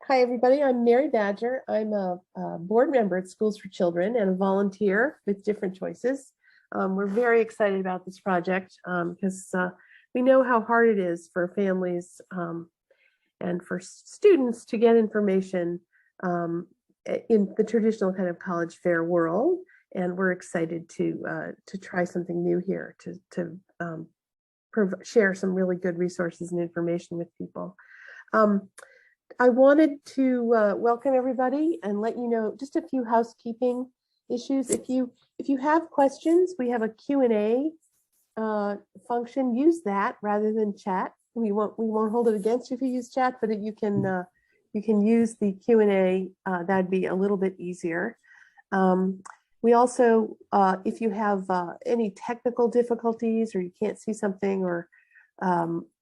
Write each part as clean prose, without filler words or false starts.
Hi, everybody. I'm Mary Badger. I'm a board member at Schools for Children and a volunteer with Different Choices. We're very excited about this project because we know how hard it is for families and for students to get information in the traditional kind of college fair world. And we're excited to try something new here to share some really good resources and information with people. I wanted to welcome everybody and let you know just a few housekeeping issues. If you have questions, we have a Q&A function. Use that rather than chat. We won't hold it against you if you use chat, but you can use the Q&A. That'd be a little bit easier. We also, if you have any technical difficulties or you can't see something, or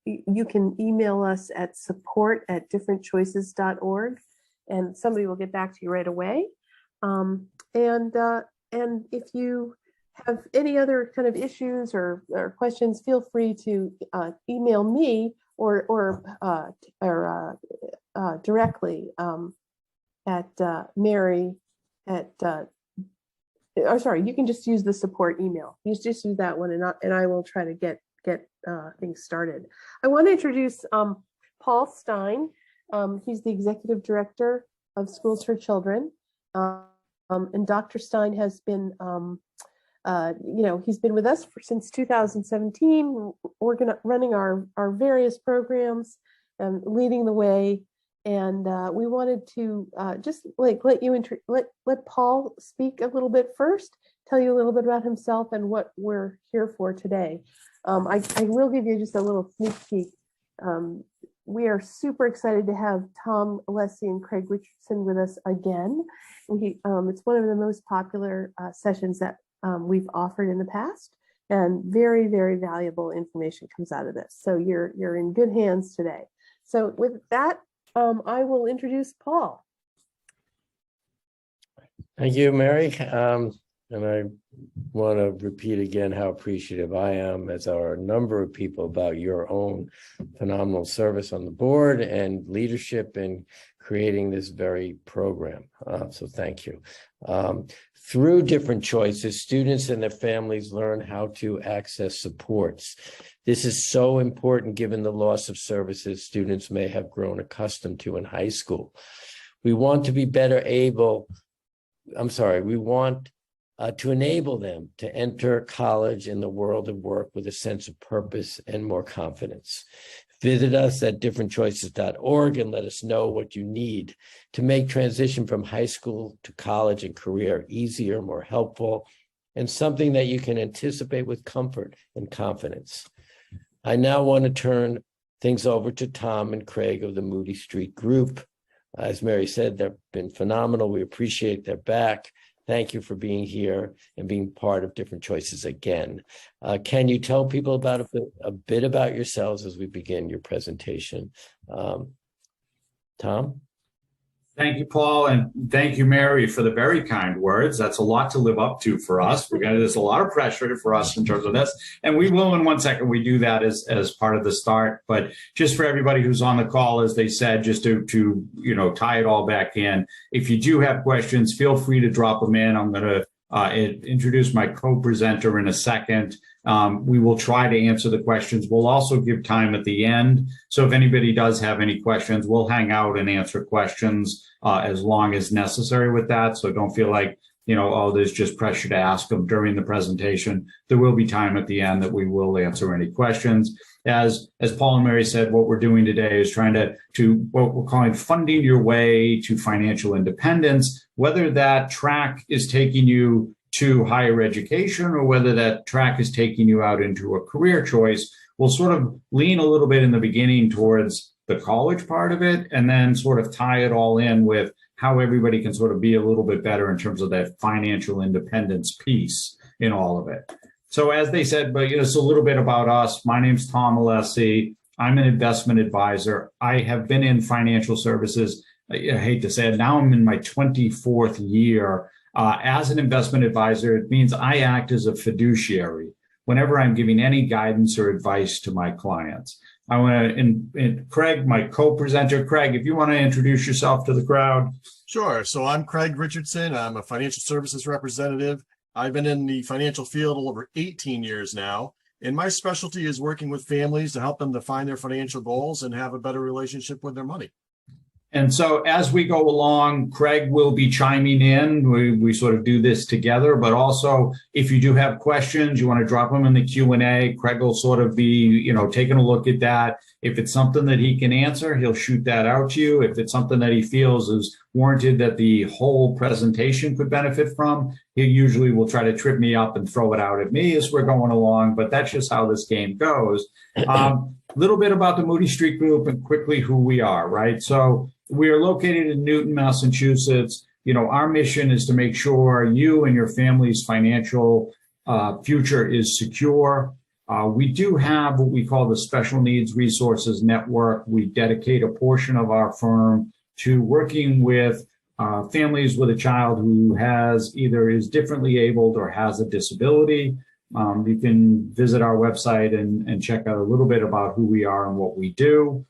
you can email us at support@differentchoices.org and somebody will get back to you right away. And if you have any other kind of issues or questions, feel free to email me or directly at Mary at or sorry, you can just use the support email. You just use that one, and I will try to get things started. I want to introduce Paul Stein. He's the executive director of Schools for Children, and Dr. Stein has been, he's been with us since 2017, running our various programs and leading the way. And we wanted to just let Paul speak a little bit first, tell you a little bit about himself and what we're here for today. I will give you just a little sneak peek. We are super excited to have Tom Alessi and Craig Richardson with us again. It's one of the most popular sessions that we've offered in the past, and very, very valuable information comes out of this. So you're in good hands today. So with that, I will introduce Paul. Thank you, Mary. And I want to repeat again how appreciative I am, as are a number of people, about your own phenomenal service on the board and leadership in creating this very program. So thank you. Through Different Choices, students and their families learn how to access supports. This is so important given the loss of services students may have grown accustomed to in high school. We want to be better able, we want to enable them to enter college in the world of work with a sense of purpose and more confidence. Visit us at differentchoices.org and let us know what you need to make transition from high school to college and career easier, more helpful, and something that you can anticipate with comfort and confidence. I now want to turn things over to Tom and Craig of the Moody Street Group. As Mary said, they've been phenomenal. We appreciate their back. Thank you for being here and being part of Different Choices again. Can you tell people about a bit about yourselves as we begin your presentation? Tom? Thank you, Paul, and thank you, Mary, for the very kind words. That's a lot to live up to for us. There's a lot of pressure for us in terms of this, and we will in 1 second. We do that as part of the start. But just for everybody who's on the call, as they said, just to tie it all back in. If you do have questions, feel free to drop them in. I'm going to introduce my co-presenter in a second. We will try to answer the questions. We'll also give time at the end. So if anybody does have any questions, we'll hang out and answer questions as long as necessary with that. So don't feel like, there's just pressure to ask them during the presentation. There will be time at the end that we will answer any questions. As Paul and Mary said, what we're doing today is trying to what we're calling funding your way to financial independence, whether that track is taking you to higher education or whether that track is taking you out into a career choice. We'll sort of lean a little bit in the beginning towards the college part of it, and then sort of tie it all in with how everybody can sort of be a little bit better in terms of that financial independence piece in all of it. So as they said, but it's a little bit about us. My name's Tom Alessi. I'm an investment advisor. I have been in financial services. I hate to say it, now I'm in my 24th year. As an investment advisor, it means I act as a fiduciary whenever I'm giving any guidance or advice to my clients. I want to, Craig, my co-presenter. Craig, if you want to introduce yourself to the crowd. Sure. So I'm Craig Richardson. I'm a financial services representative. I've been in the financial field over 18 years now, and my specialty is working with families to help them define their financial goals and have a better relationship with their money. And so as we go along, Craig will be chiming in. We sort of do this together, but also if you do have questions, you want to drop them in the Q&A, Craig will sort of be, taking a look at that. If it's something that he can answer, he'll shoot that out to you. If it's something that he feels is warranted that the whole presentation could benefit from, he usually will try to trip me up and throw it out at me as we're going along, but that's just how this game goes. Little bit about the Moody Street Group and quickly who we are, right? So we are located in Newton, Massachusetts. Our mission is to make sure you and your family's financial future is secure. We do have what we call the Special Needs Resources Network. We dedicate a portion of our firm to working with families with a child who either is differently abled or has a disability. You can visit our website and check out a little bit about who we are and what we do.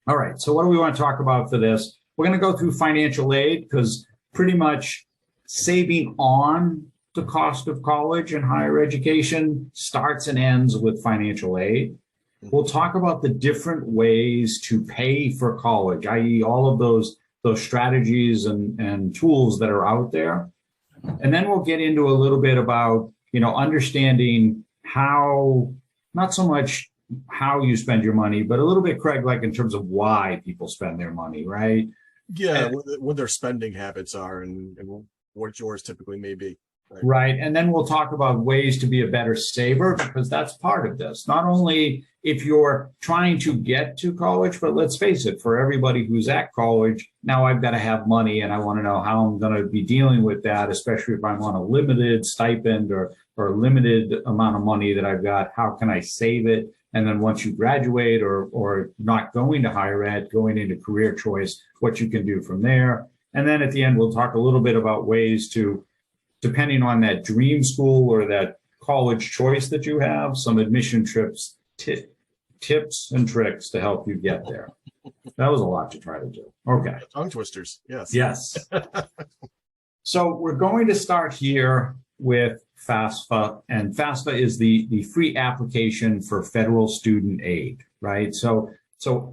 All right, so what do we want to talk about for this? We're going to go through financial aid because pretty much saving on the cost of college and higher education starts and ends with financial aid. We'll talk about the different ways to pay for college, i.e. all of those strategies and tools that are out there. And then we'll get into a little bit about, understanding how, not so much how you spend your money, but a little bit, Craig, like in terms of why people spend their money, right? Yeah, what their spending habits are and what yours typically may be. Right. And then we'll talk about ways to be a better saver, because that's part of this. Not only if you're trying to get to college, but let's face it, for everybody who's at college, now I've got to have money and I want to know how I'm going to be dealing with that, especially if I'm on a limited stipend or a limited amount of money that I've got. How can I save it? And then once you graduate or not going to higher ed, going into career choice, what you can do from there. And then at the end, we'll talk a little bit about ways to, depending on that dream school or that college choice that you have, some admission tips and tricks to help you get there. That was a lot to try to do. Okay. Tongue twisters. Yes. Yes. So we're going to start here with FAFSA, and FAFSA is the free application for federal student aid, right? So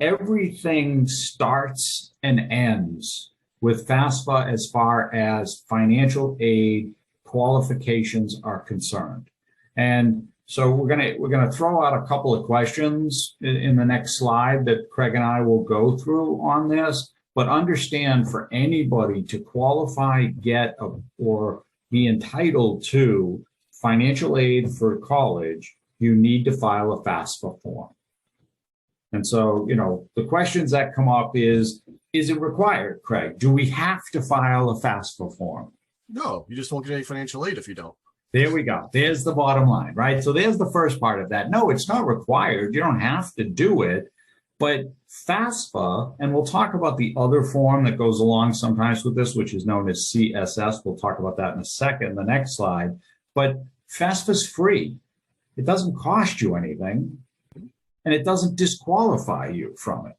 everything starts and ends with FAFSA as far as financial aid qualifications are concerned. And so we're gonna throw out a couple of questions in the next slide that Craig and I will go through on this, but understand for anybody to qualify, get, or be entitled to financial aid for college, you need to file a FAFSA form. And so, the questions that come up is it required, Craig? Do we have to file a FAFSA form? No, you just won't get any financial aid if you don't. There we go. There's the bottom line, right? So there's the first part of that. No, it's not required. You don't have to do it. But FAFSA, and we'll talk about the other form that goes along sometimes with this, which is known as CSS. We'll talk about that in a second, the next slide. But FAFSA is free. It doesn't cost you anything, and it doesn't disqualify you from it.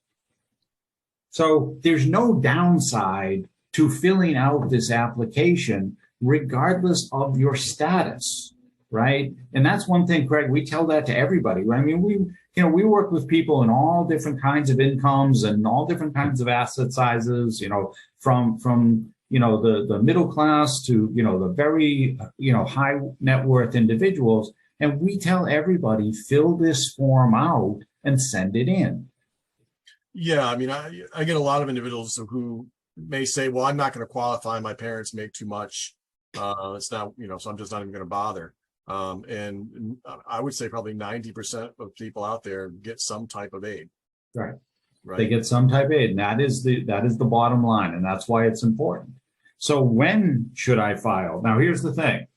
So there's no downside to filling out this application, regardless of your status, right? And that's one thing, Craig, we tell that to everybody, right? I mean, we work with people in all different kinds of incomes and all different kinds of asset sizes, from the middle class to, the very, high net worth individuals. And we tell everybody, fill this form out and send it in. Yeah, I mean, I get a lot of individuals who may say, well, I'm not going to qualify. My parents make too much. It's not, so I'm just not even going to bother. And I would say probably 90% of people out there get some type of aid. Right. They get some type of aid. And that is the bottom line. And that's why it's important. So when should I file? Now, here's the thing.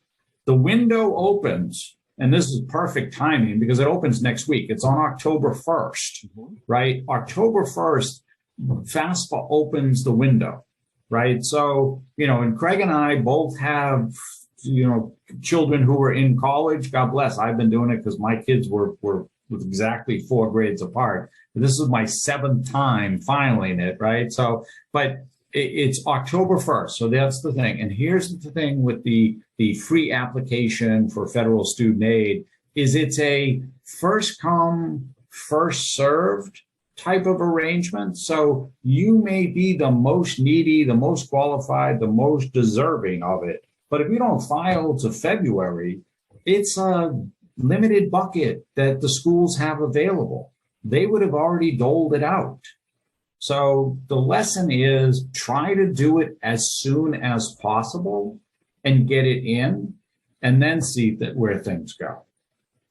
The window opens, and this is perfect timing because it opens next week. It's on October 1st, right? October 1st, FAFSA opens the window, right? So, and Craig and I both have, children who were in college. God bless. I've been doing it because my kids were with exactly 4 grades apart. This is my 7th time filing it, right? So, but it's October 1st. So that's the thing. And here's the thing with the free application for federal student aid is it's a first come, first served type of arrangement. So you may be the most needy, the most qualified, the most deserving of it. But if you don't file to February, it's a limited bucket that the schools have available. They would have already doled it out. So the lesson is try to do it as soon as possible and get it in, and then see that where things go.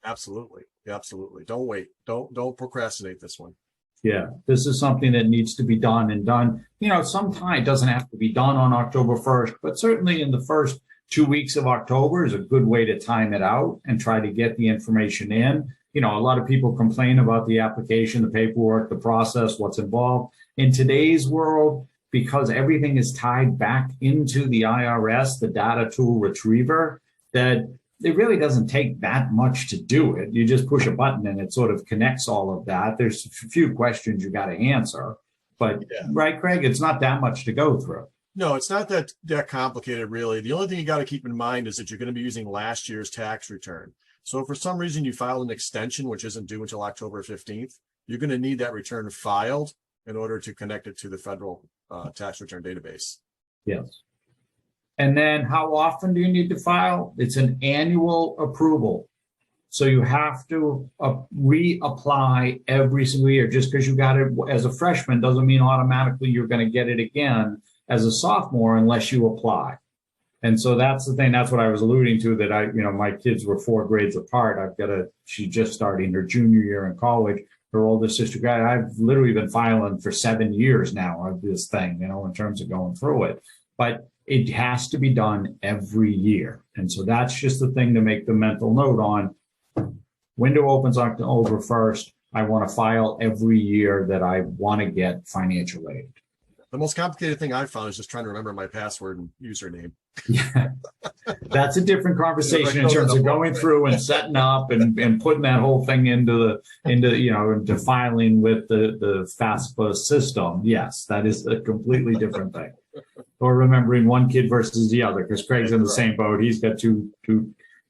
Absolutely. Absolutely. Don't wait. Don't procrastinate this one. Yeah, this is something that needs to be done and done. You know, sometime it doesn't have to be done on October 1st, but certainly in the first 2 weeks of October is a good way to time it out and try to get the information in. You know, a lot of people complain about the application, the paperwork, the process, what's involved. In today's world, because everything is tied back into the IRS, the data tool retriever, that it really doesn't take that much to do it. You just push a button and it sort of connects all of that. There's a few questions you got to answer, but right, Craig, it's not that much to go through. No, it's not that complicated, really. The only thing you got to keep in mind is that you're going to be using last year's tax return. So if for some reason you file an extension, which isn't due until October 15th, you're going to need that return filed in order to connect it to the federal tax return database. Yes. And then how often do you need to file? It's an annual approval. So you have to reapply every single year. Just because you got it as a freshman doesn't mean automatically you're going to get it again as a sophomore unless you apply. And so that's the thing. That's what I was alluding to, that my kids were 4 grades apart. She's just starting her junior year in college. Her older sister, I've literally been filing for 7 years now of this thing, in terms of going through it. But it has to be done every year. And so that's just the thing to make the mental note on. Window opens October 1st. I want to file every year that I want to get financial aid. The most complicated thing I've found is just trying to remember my password and username. Yeah, that's a different conversation in terms of going through and setting up and putting that whole thing into filing with the FAFSA system. Yes, that is a completely different thing. Or remembering one kid versus the other, because Craig's in the same boat. He's got two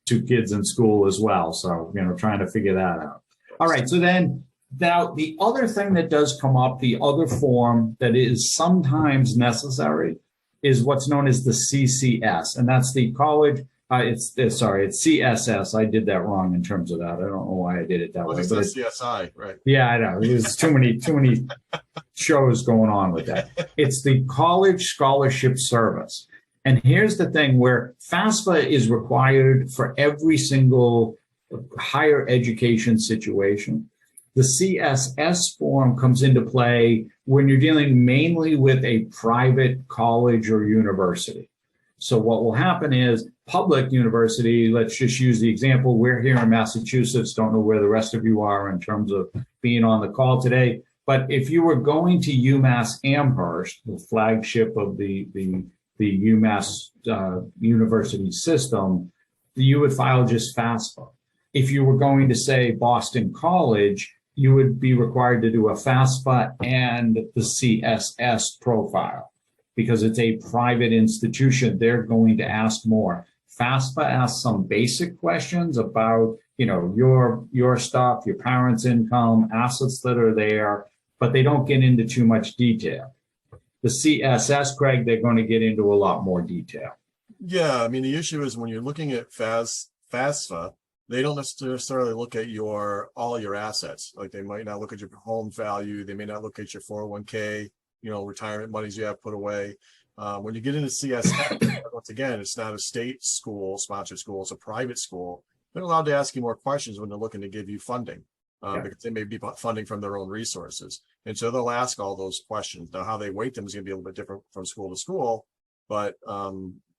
kids in school as well. So, trying to figure that out. All right. So then now the other thing that does come up, the other form that is sometimes necessary is what's known as the CCS. And that's the college. It's CSS. I did that wrong in terms of that. I don't know why I did it that way. But it's CSI, right? Yeah, I know. There's too many shows going on with that. It's the College Scholarship Service. And here's the thing where FAFSA is required for every single higher education situation. The CSS form comes into play when you're dealing mainly with a private college or university. So what will happen is public university, let's just use the example, we're here in Massachusetts, don't know where the rest of you are in terms of being on the call today. But if you were going to UMass Amherst, the flagship of the UMass university system, you would file just FAFSA. If you were going to, say, Boston College, you would be required to do a FAFSA and the CSS profile. Because it's a private institution, they're going to ask more. FAFSA asks some basic questions about, your stuff, your parents' income, assets that are there, but they don't get into too much detail. The CSS, Craig, they're going to get into a lot more detail. Yeah, I mean, the issue is when you're looking at FAFSA, they don't necessarily look at all your assets. Like they might not look at your home value. They may not look at your 401k, retirement monies you have put away. When you get into CSS, once again, it's not a state school, sponsored school, it's a private school. They're allowed to ask you more questions when they're looking to give you funding, because they may be funding from their own resources. And so they'll ask all those questions. Now, how they weight them is going to be a little bit different from school to school, but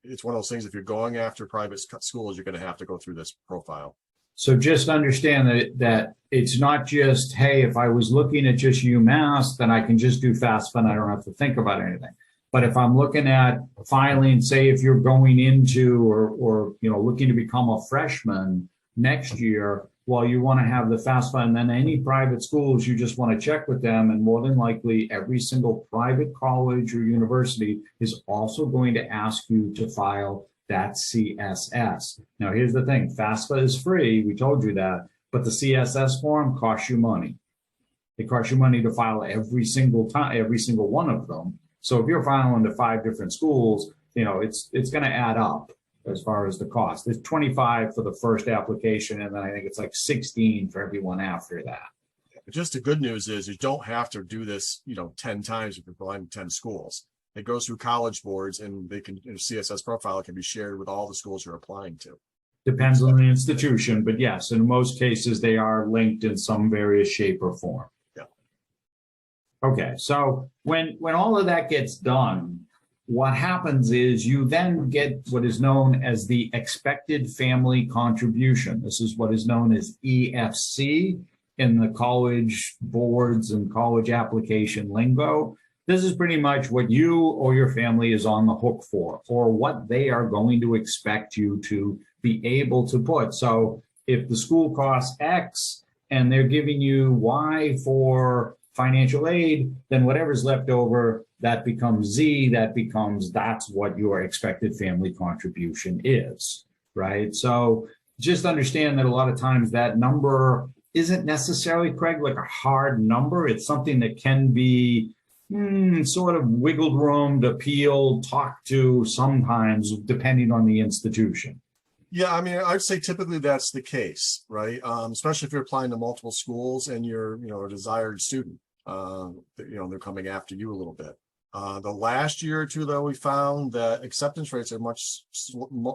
it's one of those things, if you're going after private schools, you're going to have to go through this profile. So just understand that it's not just, hey, if I was looking at just UMass, then I can just do FAFSA and I don't have to think about anything. But if I'm looking at filing, say if you're going into or looking to become a freshman next year, well, you want to have the FAFSA, and then any private schools, you just want to check with them. And more than likely, every single private college or university is also going to ask you to file that CSS. Now, here's the thing. FAFSA is free. We told you that. But the CSS form costs you money. It costs you money to file every single time, every single one of them. So if you're filing to 5 different schools, it's going to add up as far as the cost. There's 25 for the first application, and then I think it's like 16 for everyone after that. Just the good news is you don't have to do this, 10 times if you're applying to 10 schools. It goes through college boards, and they can, CSS profile can be shared with all the schools you're applying to. Depends on the institution, but yes, in most cases, they are linked in some various shape or form. Yeah. Okay, so when all of that gets done, what happens is you then get what is known as the expected family contribution. This is what is known as EFC in the college boards and college application lingo. This is pretty much what you or your family is on the hook for, or what they are going to expect you to be able to put. So if the school costs X and they're giving you Y for financial aid, then whatever's left over, that becomes Z, that's what your expected family contribution is, right? So just understand that a lot of times that number isn't necessarily, Craig, like a hard number. It's something that can be sort of wiggled room to appeal, talk to sometimes, depending on the institution. Yeah, I mean, I'd say typically that's the case, right? Especially if you're applying to multiple schools and you're, a desired student. They're coming after you a little bit. The last year or two, though, we found that acceptance rates are much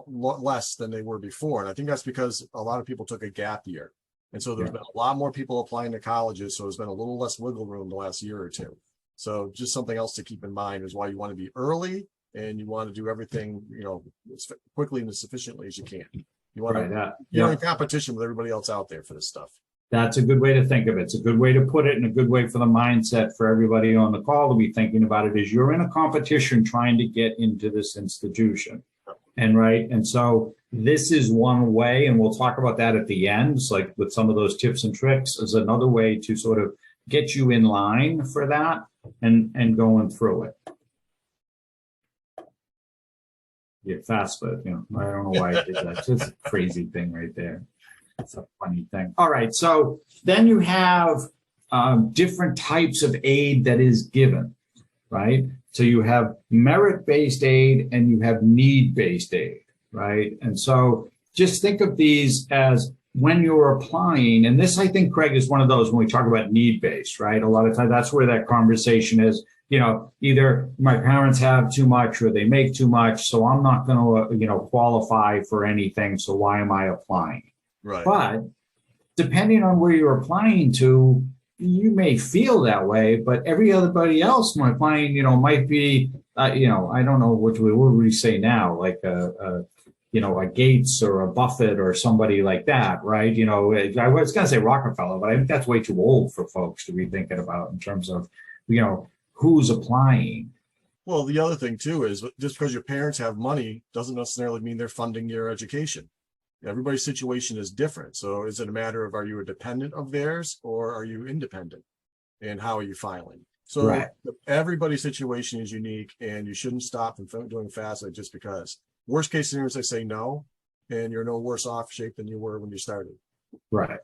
less than they were before. And I think that's because a lot of people took a gap year. And so there's been a lot more people applying to colleges. So there's been a little less wiggle room the last year or two. So just something else to keep in mind is why you want to be early and you want to do everything, as quickly and as sufficiently as you can. You want you're in competition with everybody else out there for this stuff. That's a good way to think of it. It's a good way to put it, and a good way for the mindset for everybody on the call to be thinking about it is you're in a competition trying to get into this institution. And so this is one way, and we'll talk about that at the end, like with some of those tips and tricks, is another way to sort of get you in line for that and going through it. Yeah, fast, but I don't know why I did that. It's just a crazy thing right there. It's a funny thing. All right, so then you have different types of aid that is given, right? So you have merit-based aid and you have need-based aid, right? And so just think of these as when you're applying, and this I think, Craig, is one of those when we talk about need-based, right? A lot of times that's where that conversation is, either my parents have too much or they make too much, so I'm not going to, qualify for anything, so why am I applying? Right. But depending on where you're applying to, you may feel that way, but everybody else applying, might be, I don't know what would we say now, like a Gates or a Buffett or somebody like that, right? I was going to say Rockefeller, but I think that's way too old for folks to be thinking about in terms of, who's applying. Well, the other thing too is just because your parents have money doesn't necessarily mean they're funding your education. Everybody's situation is different. So is it a matter of, are you a dependent of theirs or are you independent? And how are you filing? So everybody's situation is unique and you shouldn't stop from doing FAFSA just because. Worst case scenario is they say no, and you're no worse off shape than you were when you started. Right.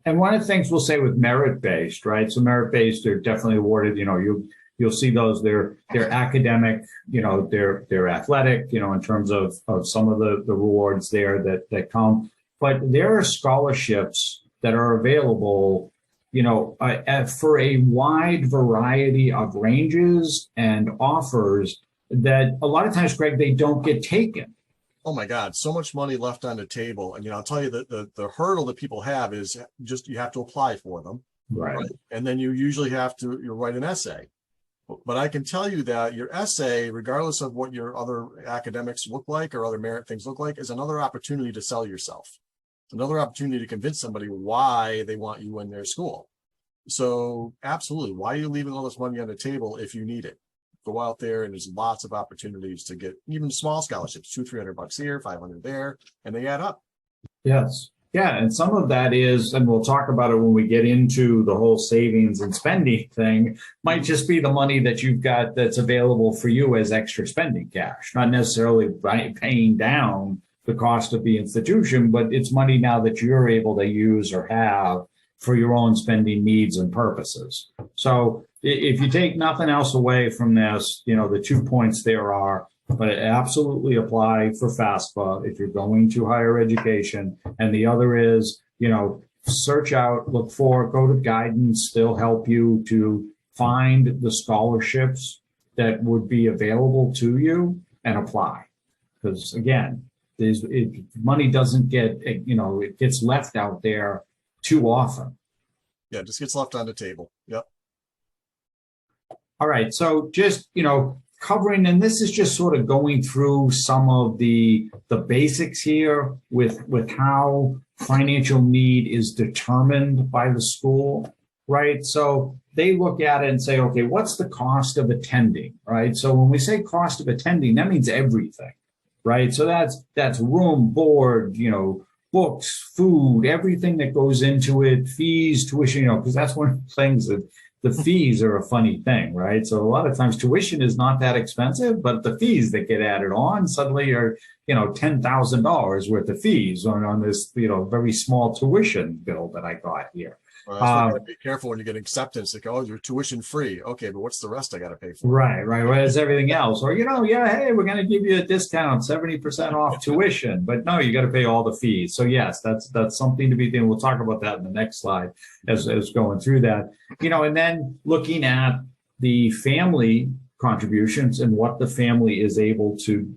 And one of the things we'll say with merit-based, right? So merit-based, they're definitely awarded, you'll see those, they're academic, they're athletic, in terms of some of the rewards there that come. But there are scholarships that are available, for a wide variety of ranges and offers that a lot of times, Greg, they don't get taken. Oh my God, so much money left on the table. And I'll tell you that the hurdle that people have is just you have to apply for them. Right. And then you usually have to write an essay. But I can tell you that your essay, regardless of what your other academics look like or other merit things look like, is another opportunity to sell yourself. It's another opportunity to convince somebody why they want you in their school. So absolutely, why are you leaving all this money on the table if you need it? Go out there and there's lots of opportunities to get even small scholarships, $200-300 here, $500 there, and they add up. Yes. Yeah, and some of that is, and we'll talk about it when we get into the whole savings and spending thing, might just be the money that you've got that's available for you as extra spending cash, not necessarily paying down the cost of the institution, but it's money now that you're able to use or have for your own spending needs and purposes. So if you take nothing else away from this, the 2 points there are, but it absolutely apply for FAFSA if you're going to higher education. And the other is, search out, look for, go to guidance. They'll help you to find the scholarships that would be available to you and apply. Because again, money doesn't get, it gets left out there too often. Yeah, it just gets left on the table. Yep. All right. So just, covering, and this is just sort of going through some of the basics here with how financial need is determined by the school, right? So they look at it and say, okay, what's the cost of attending, right? So when we say cost of attending, that means everything, right? So that's room, board, books, food, everything that goes into it, fees, tuition, because that's one of the things that the fees are a funny thing, right? So a lot of times tuition is not that expensive, but the fees that get added on suddenly are, $10,000 worth of fees on this, very small tuition bill that I got here. Well, that's why you gotta be careful when you get acceptance. Like, oh, you're tuition free. Okay, but what's the rest I got to pay for? Right. Whereas everything else, or, hey, we're going to give you a discount, 70% off tuition, but no, you got to pay all the fees. So yes, that's something to be thinking. We'll talk about that in the next slide as going through that, and then looking at the family contributions and what the family is able to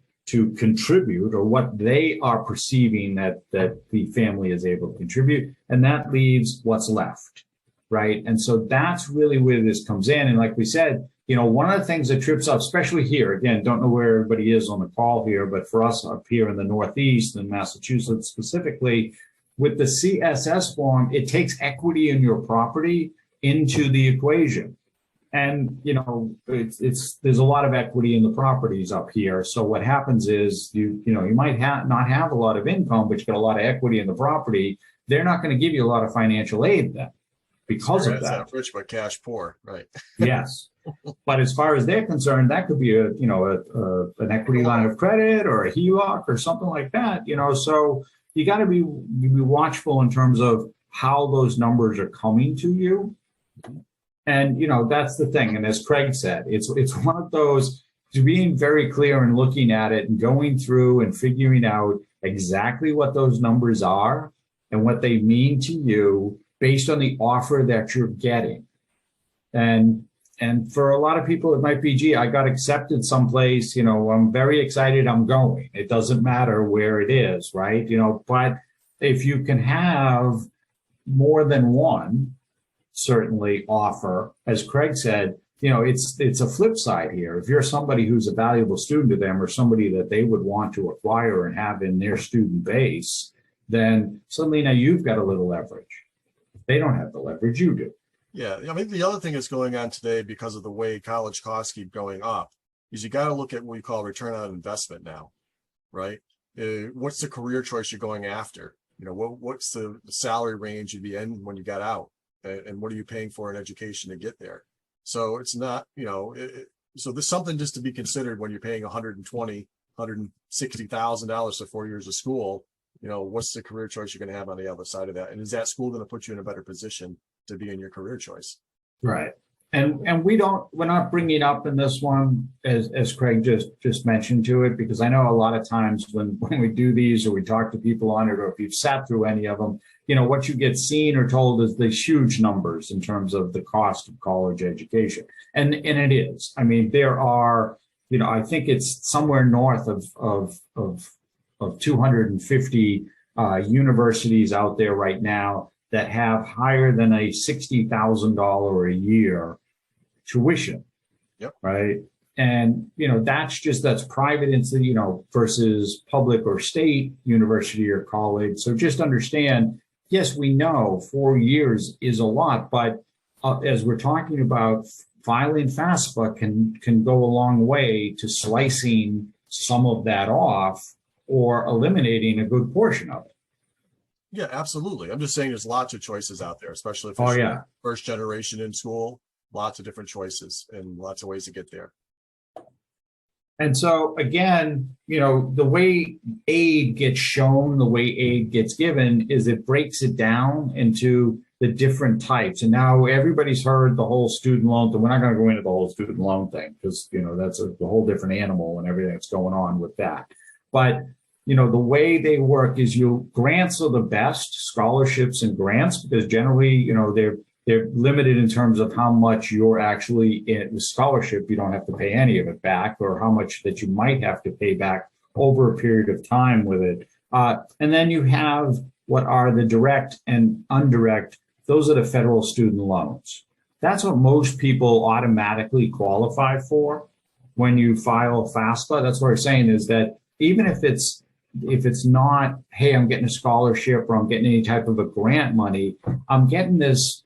contribute, or what they are perceiving that the family is able to contribute. And that leaves what's left, right? And so that's really where this comes in. And like we said, one of the things that trips up, especially here, again, don't know where everybody is on the call here, but for us up here in the Northeast and Massachusetts specifically, with the CSS form, it takes equity in your property into the equation. And, there's a lot of equity in the properties up here. So what happens is you might not have a lot of income, but you got a lot of equity in the property. They're not going to give you a lot of financial aid then because of that. Not rich, but cash poor. Right. Yes. But as far as they're concerned, that could be an equity line of credit or a HELOC or something like that, so you got to be watchful in terms of how those numbers are coming to you. And, that's the thing. And as Craig said, it's one of those, being very clear and looking at it and going through and figuring out exactly what those numbers are and what they mean to you based on the offer that you're getting. And for a lot of people, it might be, gee, I got accepted someplace, I'm very excited, I'm going. It doesn't matter where it is, right? But if you can have more than one, certainly offer, as Craig said, it's a flip side here. If you're somebody who's a valuable student to them or somebody that they would want to acquire and have in their student base, then suddenly now you've got a little leverage. They don't have the leverage you do. Yeah. The other thing that's going on today because of the way college costs keep going up is you got to look at what we call return on investment now, right? What's the career choice you're going after? What's the salary range you'd be in when you got out? And what are you paying for in education to get there? So it's not, so there's something just to be considered when you're paying $160,000 for 4 years of school. What's the career choice you're going to have on the other side of that? And is that school going to put you in a better position to be in your career choice? Right. And we're not bringing up in this one, as Craig just mentioned to it, because I know a lot of times when we do these or we talk to people on it, or if you've sat through any of them, what you get seen or told is these huge numbers in terms of the cost of college education. And it is. I mean, there are, I think it's somewhere north of 250 universities out there right now that have higher than a $60,000 a year tuition. Yep. Right. And, that's private, versus public or state university or college. So just understand, yes, we know 4 years is a lot, but as we're talking about, filing FAFSA can go a long way to slicing some of that off or eliminating a good portion of it. Yeah, absolutely. I'm just saying there's lots of choices out there, especially if Oh, it's yeah. first generation in school, lots of different choices and lots of ways to get there. And so again, the way aid gets shown, the way aid gets given is it breaks it down into the different types. And now everybody's heard the whole student loan thing. We're not going to go into the whole student loan thing because, that's a whole different animal and everything that's going on with that. But, the way they work is grants are the best, scholarships and grants, because generally, they're limited in terms of how much you're actually in the scholarship. You don't have to pay any of it back, or how much that you might have to pay back over a period of time with it. And then you have what are the direct and indirect. Those are the federal student loans. That's what most people automatically qualify for when you file FAFSA. That's what we're saying is that even if it's not, hey, I'm getting a scholarship or I'm getting any type of a grant money, I'm getting this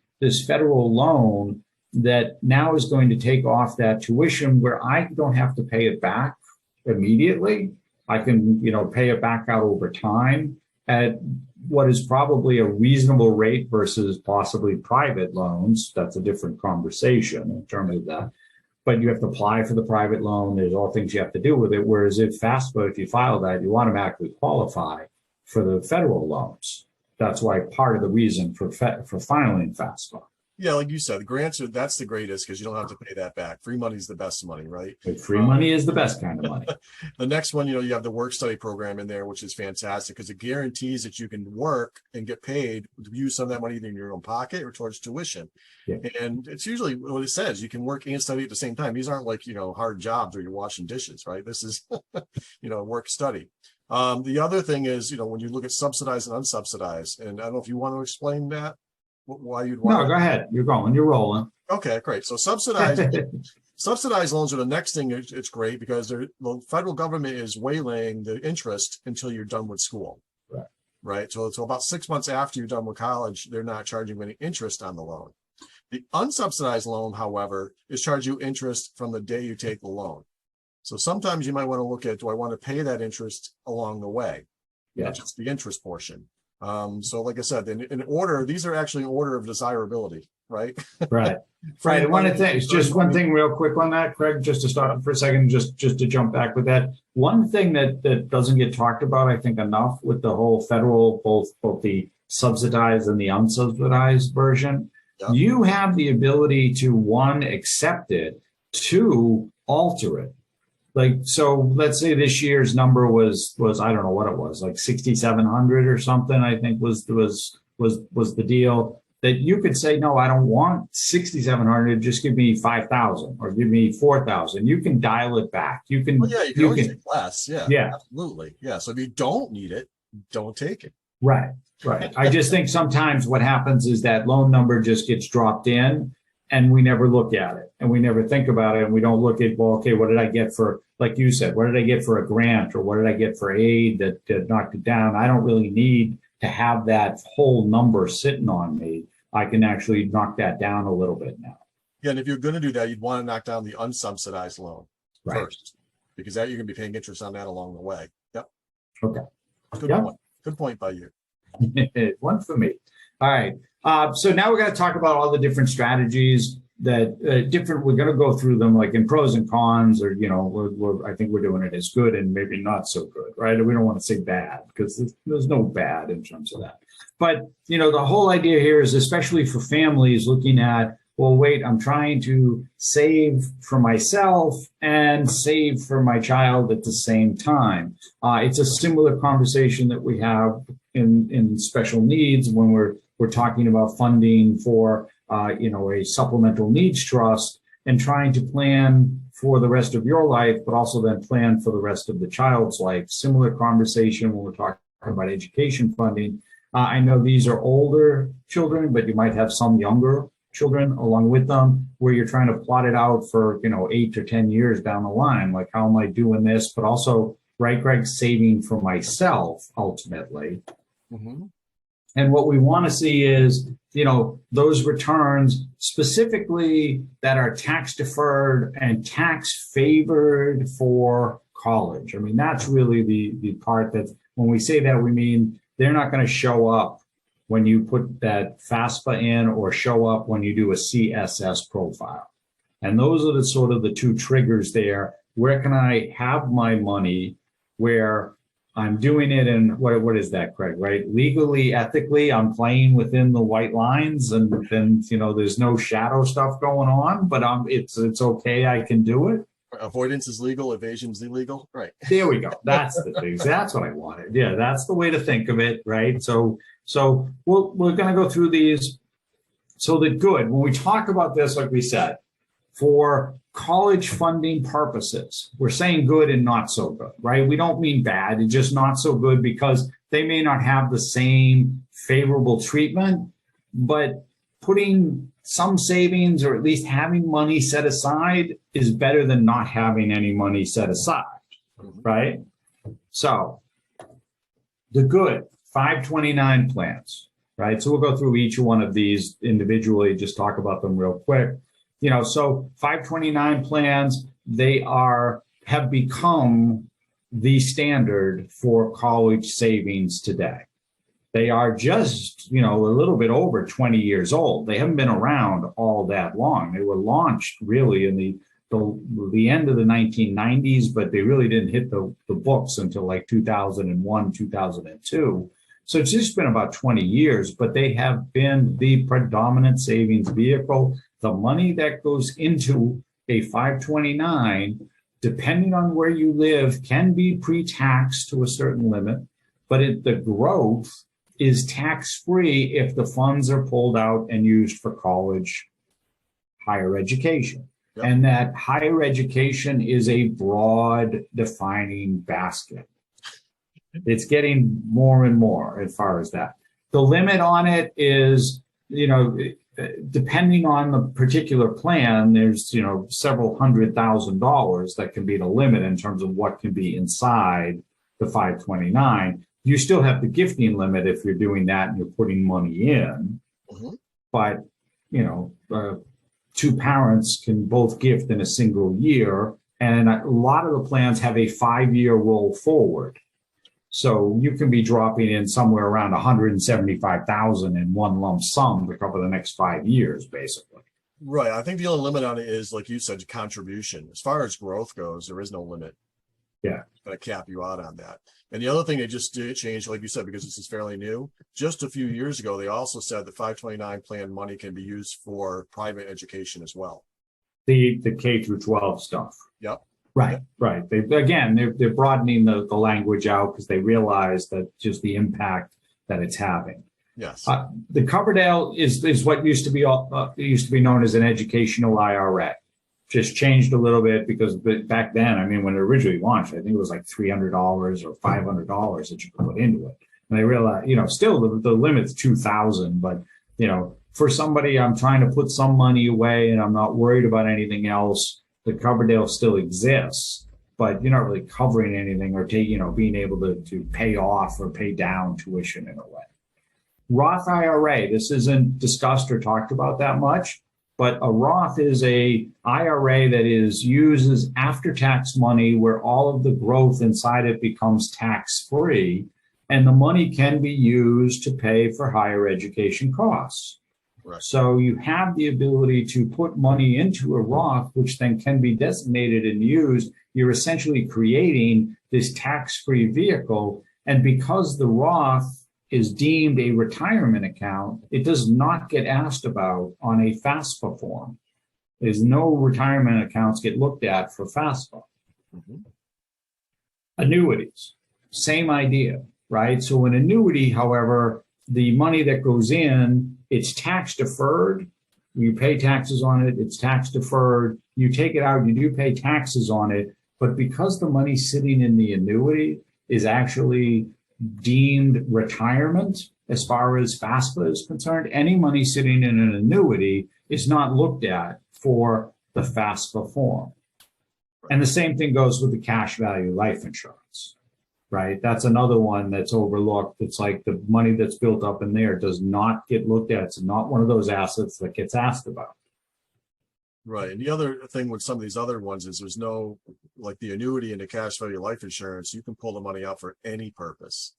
federal loan that now is going to take off that tuition where I don't have to pay it back immediately. I can, pay it back out over time at what is probably a reasonable rate versus possibly private loans. That's a different conversation in terms of that. But you have to apply for the private loan. There's all things you have to do with it. Whereas if FAFSA, if you file that, you automatically qualify for the federal loans. That's why part of the reason for filing FAFSA. Yeah, like you said, the grants that's the greatest because you don't have to pay that back. Free money is the best money, right? But free money is the best kind of money. The next one, you have the work study program in there, which is fantastic because it guarantees that you can work and get paid to use some of that money either in your own pocket or towards tuition. Yeah. And it's usually what it says. You can work and study at the same time. These aren't like, hard jobs where you're washing dishes, right? This is, work study. The other thing is, when you look at subsidized and unsubsidized, and I don't know if you want to explain that. Why you'd want No, go ahead. You're rolling. Okay, great. So subsidized loans are the next thing. It's great because the federal government is waylaying the interest until you're done with school. Right. So about 6 months after you're done with college, they're not charging any interest on the loan. The unsubsidized loan, however, is charge you interest from the day you take the loan. So sometimes you might want to look at, do I want to pay that interest along the way? Yeah. Not just the interest portion. So like I said, in order, these are actually in order of desirability, right? Right. Right. And one of the things, just one thing real quick on that, Craig, just to stop for a second, just to jump back with that. One thing that doesn't get talked about, I think, enough with the whole federal, both the subsidized and the unsubsidized version, you have the ability to, one, accept it, two, alter it. Like, so let's say this year's number was I don't know what it was, like 6,700 or something, I think was the deal, that you could say, no, I don't want 6,700, just give me 5,000 or give me 4,000. You can dial it back. You can, you can always take less. Yeah, absolutely. Yeah. So if you don't need it, don't take it. Right. I just think sometimes what happens is that loan number just gets dropped in and we never look at it and we never think about it. And we don't look at, well, okay, what did I get for, like you said, what did I get for a grant or what did I get for aid that knocked it down? I don't really need to have that whole number sitting on me. I can actually knock that down a little bit now. Yeah. And if you're going to do that, you'd want to knock down the unsubsidized loan first, because that you're going to be paying interest on that along the way. Yep. Okay. Good point. Good point by you. One for me. All right. So now we're going to talk about all the different strategies that we're going to go through them like in pros and cons, or, I think we're doing it as good and maybe not so good, right? We don't want to say bad because there's no bad in terms of that. But, the whole idea here is, especially for families looking at, well, wait, I'm trying to save for myself and save for my child at the same time. It's a similar conversation that we have in special needs when we're talking about funding for, a supplemental needs trust and trying to plan for the rest of your life, but also then plan for the rest of the child's life. Similar conversation when we're talking about education funding. I know these are older children, but you might have some younger children along with them where you're trying to plot it out for, 8 to 10 years down the line. Like, how am I doing this? But also, right, Greg, saving for myself ultimately. Mm-hmm. And what we want to see is, those returns specifically that are tax deferred and tax favored for college. I mean, that's really the part that when we say that, we mean they're not going to show up when you put that FAFSA in or show up when you do a CSS profile. And those are the sort of the two triggers there. Where can I have my money where I'm doing it in what is that, Craig, right? Legally, ethically, I'm playing within the white lines, and then, you know, there's no shadow stuff going on, but it's okay, I can do it. Avoidance is legal, evasion is illegal. Right. There we go. That's the things. That's what I wanted. Yeah, that's the way to think of it, right? So we're going to go through these. So the good, when we talk about this, like we said, for college funding purposes, we're saying good and not so good, right? We don't mean bad. It's just not so good because they may not have the same favorable treatment, but putting some savings or at least having money set aside is better than not having any money set aside, right? So the good 529 plans, right? So we'll go through each one of these individually, just talk about them real quick. You know, so 529 plans, they have become the standard for college savings today. They are just, you know, a little bit over 20 years old. They haven't been around all that long. They were launched really in the end of the 1990s, but they really didn't hit the books until like 2001, 2002. So it's just been about 20 years, but they have been the predominant savings vehicle. The money that goes into a 529, depending on where you live, can be pre-taxed to a certain limit, but the growth is tax-free if the funds are pulled out and used for college, higher education. Yep. And that higher education is a broad defining basket. It's getting more and more as far as that. The limit on it is, you know, depending on the particular plan, there's, you know, several $100,000 that can be the limit in terms of what can be inside the 529. You still have the gifting limit if you're doing that and you're putting money in. Mm-hmm. But, you know, two parents can both gift in a single year. And a lot of the plans have a 5-year roll forward. So you can be dropping in somewhere around 175,000 in one lump sum to cover the next 5 years, basically. Right. I think the only limit on it is, like you said, contribution. As far as growth goes, there is no limit. Yeah. Going to cap you out on that. And the other thing they just did change, like you said, because this is fairly new, just a few years ago, they also said that 529 plan money can be used for private education as well. The K through 12 stuff. Yep. Right, right. They're broadening the language out because they realize that just the impact that it's having. Yes. The Coverdale is what used to be known as an educational IRA. Just changed a little bit because back then, I mean, when it originally launched, I think it was like $300 or $500 that you could put into it. And they realized, you know, still the limit's $2,000, but, you know, for somebody, I'm trying to put some money away and I'm not worried about anything else. The Coverdale still exists, but you're not really covering anything or being able to pay off or pay down tuition in a way. Roth IRA, this isn't discussed or talked about that much, but a Roth is a IRA that uses after-tax money where all of the growth inside it becomes tax-free, and the money can be used to pay for higher education costs. Right. So you have the ability to put money into a Roth, which then can be designated and used. You're essentially creating this tax-free vehicle. And because the Roth is deemed a retirement account, it does not get asked about on a FAFSA form. There's no retirement accounts get looked at for FAFSA. Mm-hmm. Annuities, same idea, right? So an annuity, however, the money that goes in, it's tax deferred. You pay taxes on it. It's tax deferred. You take it out. You do pay taxes on it. But because the money sitting in the annuity is actually deemed retirement as far as FAFSA is concerned, any money sitting in an annuity is not looked at for the FAFSA form. And the same thing goes with the cash value life insurance. Right. That's another one that's overlooked. It's like the money that's built up in there does not get looked at. It's not one of those assets that gets asked about. Right. And the other thing with some of these other ones is there's no, like the annuity and the cash value life insurance, you can pull the money out for any purpose.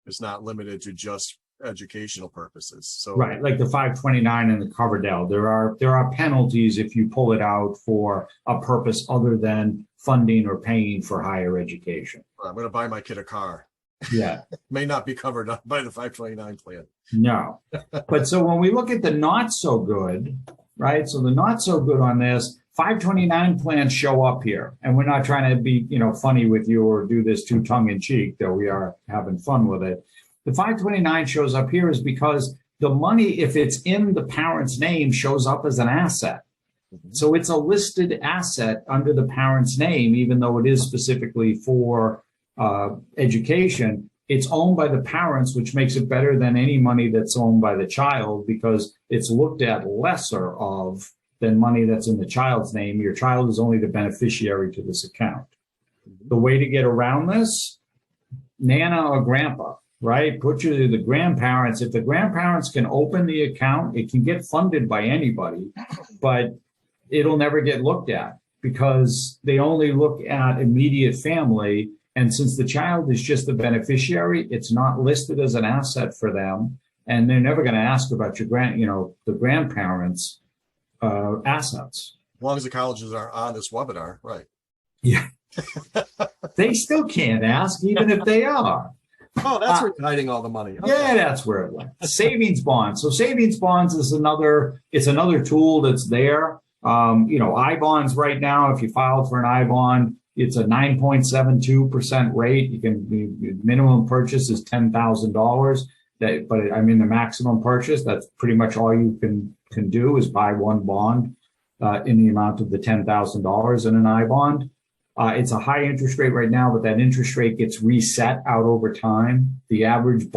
It's not limited to just educational purposes. So Right, like the 529 and the Coverdell, there are penalties if you pull it out for a purpose other than funding or paying for higher education. I'm going to buy my kid a car. Yeah, May not be covered up by the 529 plan. no. But so when we look at the not so good, right? So the not so good on this, 529 plans show up here, and we're not trying to be, funny with you or do this too tongue in cheek, though we are having fun with it. The 529 shows up here is because the money, if it's in the parent's name, shows up as an asset. So it's a listed asset under the parent's name, even though it is specifically for education. It's owned by the parents, which makes it better than any money that's owned by the child because it's looked at lesser of than money that's in the child's name. Your child is only the beneficiary to this account. The way to get around this, Nana or Grandpa, right? Put you to the grandparents. If the grandparents can open the account, it can get funded by anybody, but it'll never get looked at because they only look at immediate family. And since the child is just the beneficiary, it's not listed as an asset for them. And they're never going to ask about the grandparents' assets. As long as the colleges are on this webinar, right? Yeah. They still can't ask, even if they are. Oh, that's where you're hiding all the money. Okay. Yeah, that's where it went. Savings bonds. So savings bonds is another tool that's there. I-bonds right now, if you filed for an I-bond, it's a 9.72% rate. The minimum purchase is $10,000. The maximum purchase, that's pretty much all you can do is buy one bond in the amount of the $10,000 in an I-bond. It's a high interest rate right now, but that interest rate gets reset out over time. The average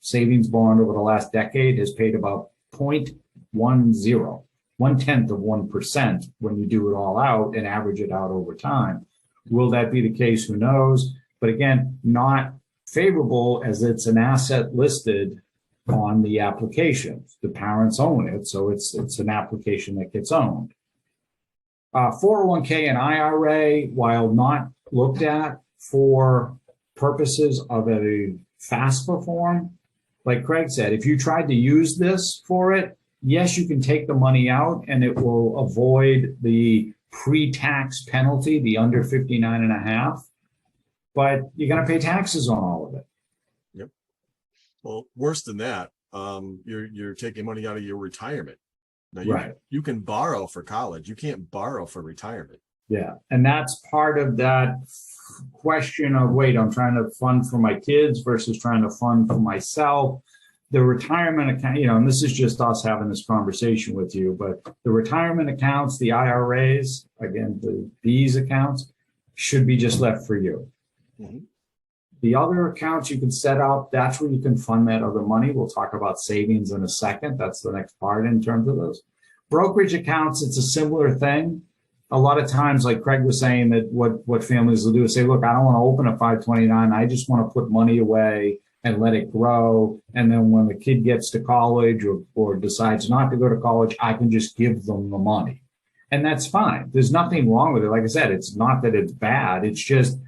savings bond over the last decade has paid about 0.10, 0.1% when you do it all out and average it out over time. Will that be the case? Who knows? But again, not favorable as it's an asset listed on the application. The parents own it, so it's an application that gets owned. 401k and IRA, while not looked at for purposes of a FAFSA form, like Craig said, if you tried to use this for it, yes, you can take the money out and it will avoid the pre-tax penalty, the under 59 and a half, but you're going to pay taxes on all of it. Yep. Well, worse than that, you're taking money out of your retirement. Now you can borrow for college. You can't borrow for retirement. Yeah. And that's part of that question of, wait, I'm trying to fund for my kids versus trying to fund for myself. The retirement account, and this is just us having this conversation with you, but the retirement accounts, the IRAs, again, these accounts should be just left for you. Mm-hmm. The other accounts you can set up, that's where you can fund that other money. We'll talk about savings in a second. That's the next part in terms of those. Brokerage accounts, it's a similar thing. A lot of times, like Craig was saying, that what families will do is say, look, I don't want to open a 529. I just want to put money away and let it grow. And then when the kid gets to college or decides not to go to college, I can just give them the money. And that's fine. There's nothing wrong with it. Like I said, it's not that it's bad. It's just,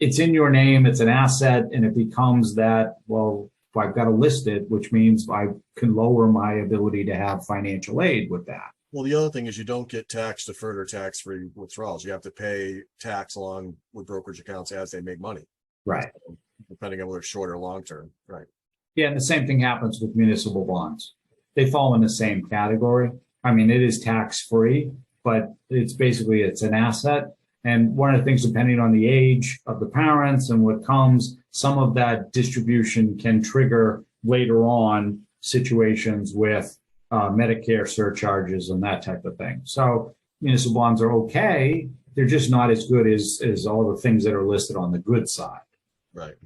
it's in your name, it's an asset, and it becomes that, well, I've got to list it, which means I can lower my ability to have financial aid with that. Well, the other thing is you don't get tax deferred or tax-free withdrawals. You have to pay tax along with brokerage accounts as they make money. Right. Depending on whether it's short or long term. Right. Yeah, and the same thing happens with municipal bonds. They fall in the same category. I mean, it is tax-free, but it's an asset. And one of the things, depending on the age of the parents and what comes, some of that distribution can trigger later on situations with Medicare surcharges and that type of thing. So municipal bonds are okay. They're just not as good as all the things that are listed on the good side. Right.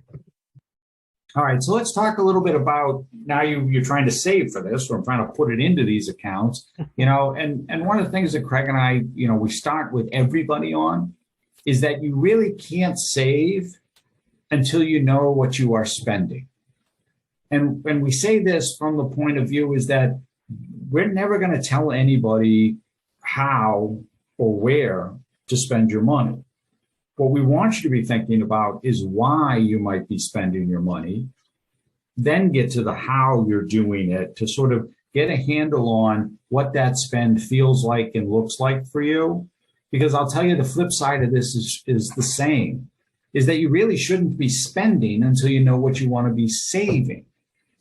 All right. So let's talk a little bit about, now you're trying to save for this, or I'm trying to put it into these accounts, and one of the things that Craig and I, we start with everybody on is that you really can't save until you know what you are spending. And when we say this from the point of view is that we're never going to tell anybody how or where to spend your money. What we want you to be thinking about is why you might be spending your money then get to the how you're doing it to sort of get a handle on what that spend feels like and looks like for you. Because I'll tell you, the flip side of this is the same, is that you really shouldn't be spending until you know what you want to be saving.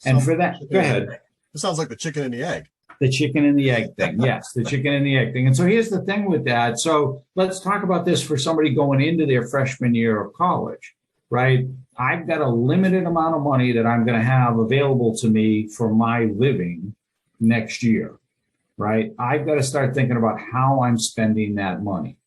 And for that, go ahead. It sounds like the chicken and the egg. The chicken and the egg thing. Yes, the chicken and the egg thing. And so here's the thing with that. So let's talk about this for somebody going into their freshman year of college, right? I've got a limited amount of money that I'm going to have available to me for my living next year, right? I've got to start thinking about how I'm spending that money,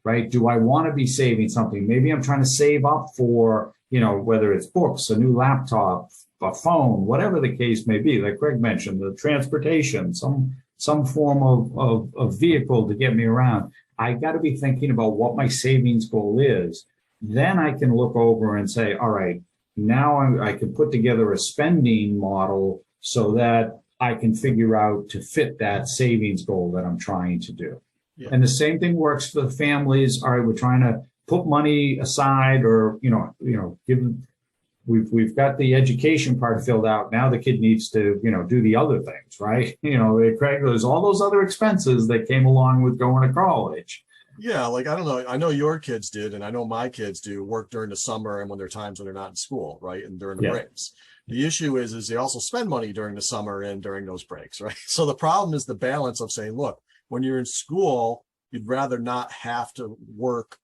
right? Do I want to be saving something? Maybe I'm trying to save up for, whether it's books, a new laptop, a phone, whatever the case may be, like Craig mentioned, the transportation, some form of vehicle to get me around. I got to be thinking about what my savings goal is. Then I can look over and say, all right, now I can put together a spending model so that I can figure out to fit that savings goal that I'm trying to do. Yeah. And the same thing works for the families. All right, we're trying to put money aside, or we've got the education part filled out. Now the kid needs to, do the other things, right? Craig, there's all those other expenses that came along with going to college. Yeah, like, I don't know. I know your kids did, and I know my kids do work during the summer and when there are times when they're not in school, right? And during the breaks. The issue is they also spend money during the summer and during those breaks, right? So the problem is the balance of saying, look, when you're in school, you'd rather not have to work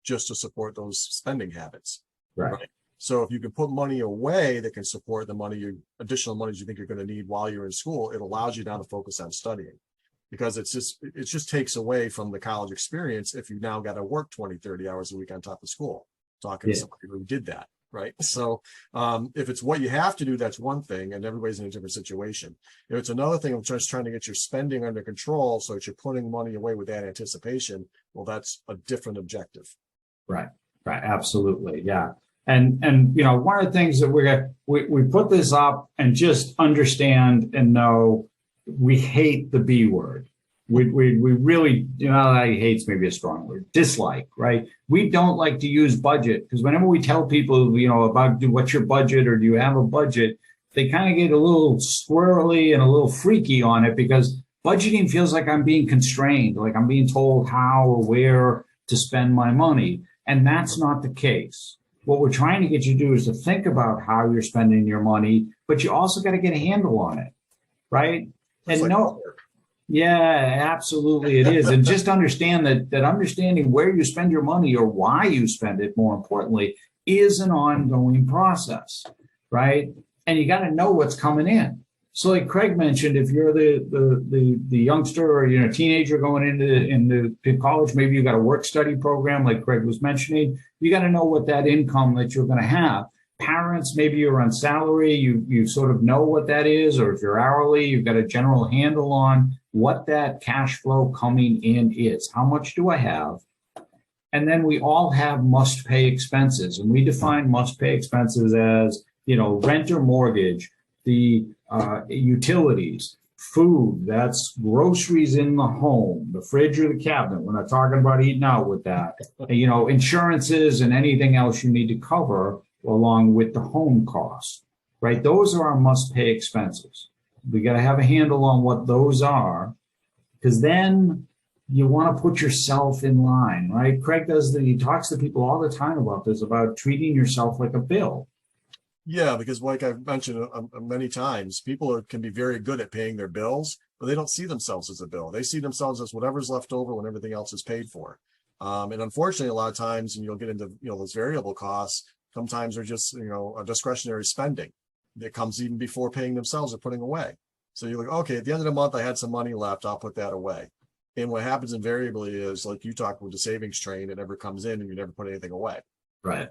just to support those spending habits, right? So if you can put money away that can support the additional monies you think you're going to need while you're in school, it allows you now to focus on studying, because it just takes away from the college experience if you now got to work 20, 30 hours a week on top of school, talking to somebody who did that, right? So if it's what you have to do, that's one thing, and everybody's in a different situation. If it's another thing of just trying to get your spending under control so that you're putting money away with that anticipation, well, that's a different objective. Right, absolutely, yeah. And one of the things that we put this up, and just understand and know, we hate the B word. We really, hate's maybe a strong word, dislike, right? We don't like to use budget, because whenever we tell people, about what's your budget, or do you have a budget, they kind of get a little squirrely and a little freaky on it, because budgeting feels like I'm being constrained, like I'm being told how or where to spend my money. And that's not the case. What we're trying to get you to do is to think about how you're spending your money, but you also got to get a handle on it, right? That's and absolutely it is. And just understand that understanding where you spend your money, or why you spend it, more importantly, is an ongoing process, right? And you got to know what's coming in. So like Craig mentioned, if you're the youngster or teenager going into college, maybe you got a work study program like Craig was mentioning, you got to know what that income that you're going to have. Parents, maybe you're on salary, you sort of know what that is, or if you're hourly, you've got a general handle on what that cash flow coming in is. How much do I have? And then we all have must pay expenses, and we define must pay expenses as, rent or mortgage, the utilities, food, that's groceries in the home, the fridge or the cabinet. We're not talking about eating out with that. Insurances and anything else you need to cover along with the home cost, right? Those are our must pay expenses. We got to have a handle on what those are, because then you want to put yourself in line, right? Craig he talks to people all the time about this, about treating yourself like a bill. Yeah, because like I've mentioned many times, people can be very good at paying their bills, but they don't see themselves as a bill. They see themselves as whatever's left over when everything else is paid for. And unfortunately, a lot of times, and you'll get into those variable costs, sometimes they're just a discretionary spending that comes even before paying themselves or putting away. So you're like, okay, at the end of the month, I had some money left, I'll put that away. And what happens invariably is, like you talk with the savings train, it never comes in and you never put anything away. Right.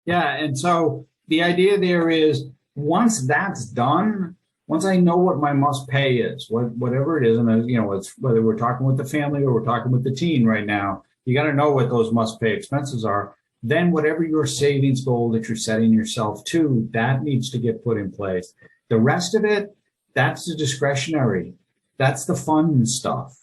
Yeah, and so the idea there is, once that's done, once I know what my must pay is, whatever it is, and it's whether we're talking with the family or we're talking with the teen right now, you got to know what those must pay expenses are. Then whatever your savings goal that you're setting yourself to, that needs to get put in place. The rest of it, that's the discretionary. That's the fun stuff.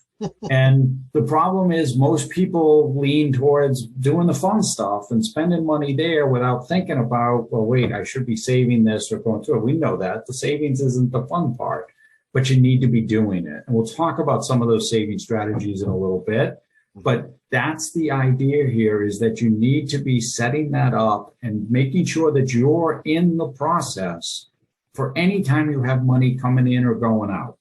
And the problem is most people lean towards doing the fun stuff and spending money there without thinking about, well, wait, I should be saving this or going through it. We know that the savings isn't the fun part, but you need to be doing it. And we'll talk about some of those saving strategies in a little bit. But that's the idea here, is that you need to be setting that up and making sure that you're in the process for any time you have money coming in or going out.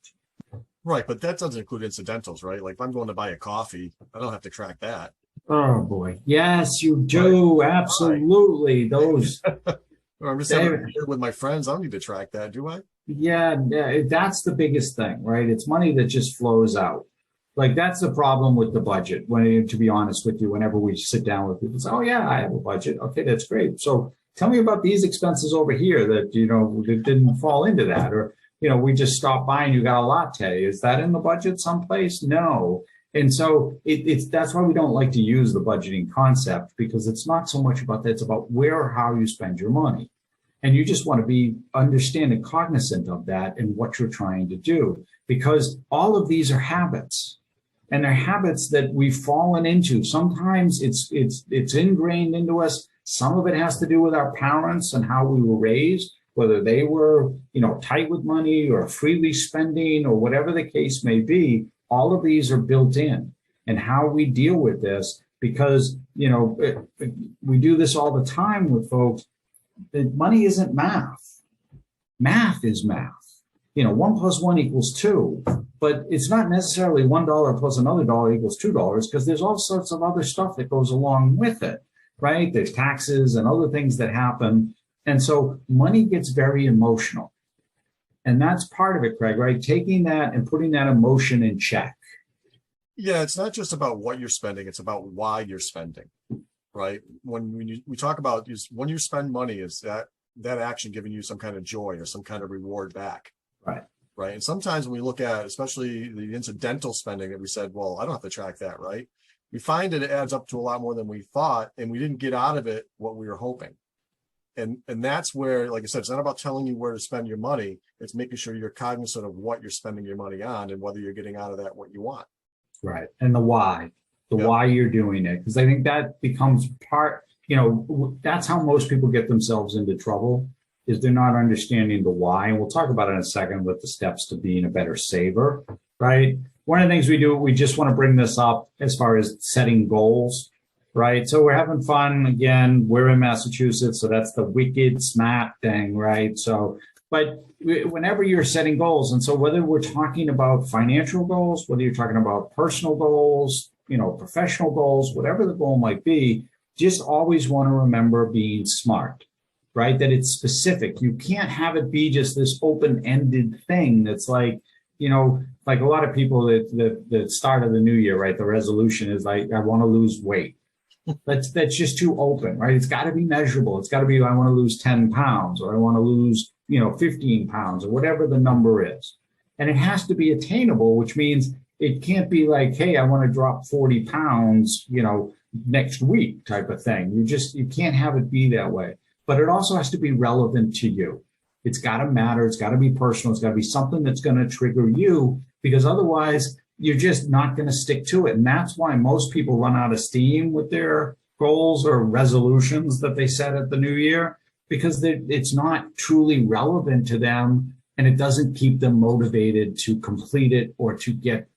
Right, but that doesn't include incidentals, right? Like if I'm going to buy a coffee, I don't have to track that. Oh boy. Yes, you do. Right. Absolutely. Those. Or I'm just having a beer with my friends. I don't need to track that, do I? Yeah, that's the biggest thing, right? It's money that just flows out. Like that's the problem with the budget. When, to be honest with you, whenever we sit down with people, say, "Oh yeah, I have a budget." Okay, that's great. So tell me about these expenses over here that that didn't fall into that, or we just stopped by and you got a latte. Is that in the budget someplace? No. And so it's that's why we don't like to use the budgeting concept, because it's not so much about that. It's about where or how you spend your money. And you just want to be understanding, cognizant of that and what you're trying to do, because all of these are habits, and they're habits that we've fallen into. Sometimes it's ingrained into us. Some of it has to do with our parents and how we were raised, whether they were, tight with money or freely spending or whatever the case may be. All of these are built in, and how we deal with this, because, we do this all the time with folks. That money isn't math. Math is math. 1 + 1 = 2, but it's not necessarily $1 plus another dollar equals $2, because there's all sorts of other stuff that goes along with it, right? There's taxes and other things that happen. And so money gets very emotional. And that's part of it, Craig, right? Taking that and putting that emotion in check. Yeah, it's not just about what you're spending, it's about why you're spending, right? When we talk about when you spend money, is that action giving you some kind of joy or some kind of reward back? Right. Right. And sometimes when we look at, especially the incidental spending that we said, well, I don't have to track that, right? We find that it adds up to a lot more than we thought, and we didn't get out of it what we were hoping. And that's where, like I said, it's not about telling you where to spend your money. It's making sure you're cognizant of what you're spending your money on and whether you're getting out of that what you want. Right. And the why you're doing it. Because I think that becomes part, that's how most people get themselves into trouble, is they're not understanding the why. And we'll talk about it in a second with the steps to being a better saver, right? One of the things we do, we just want to bring this up as far as setting goals, right? So we're having fun. Again, we're in Massachusetts, so that's the wicked smart thing, right? So, but whenever you're setting goals, and so whether we're talking about financial goals, whether you're talking about personal goals, professional goals, whatever the goal might be, just always want to remember being smart, right? That it's specific. You can't have it be just this open-ended thing that's like, like a lot of people that start of the new year, right? The resolution is like, I want to lose weight. That's just too open, right? It's got to be measurable. It's got to be, I want to lose 10 pounds, or I want to lose, 15 pounds, or whatever the number is. And it has to be attainable, which means it can't be like, hey, I want to drop 40 pounds, next week type of thing. You can't have it be that way. But it also has to be relevant to you. It's got to matter. It's got to be personal. It's got to be something that's going to trigger you, because otherwise you're just not going to stick to it. And that's why most people run out of steam with their goals or resolutions that they set at the new year, because it's not truly relevant to them, and it doesn't keep them motivated to complete it or to get,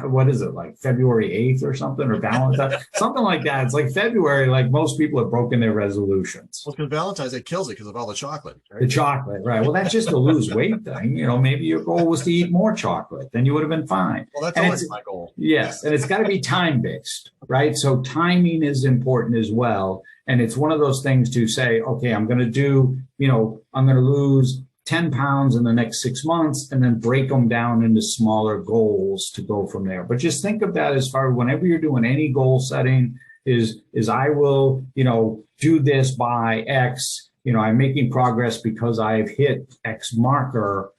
what is it, like February 8th or something, or Valentine's, something like that. It's like February, like most people have broken their resolutions. Well, because Valentine's Day kills it because of all the chocolate. Right? The chocolate, right. Well, that's just a lose weight thing. Maybe your goal was to eat more chocolate, then you would have been fine. Well, that's always my goal. Yes. And it's got to be time-based, right? So timing is important as well. And it's one of those things to say, okay, I'm going to do, I'm going to lose 10 pounds in the next 6 months, and then break them down into smaller goals to go from there. But just think of that as far as whenever you're doing any goal setting is I will, do this by X, I'm making progress because I've hit X marker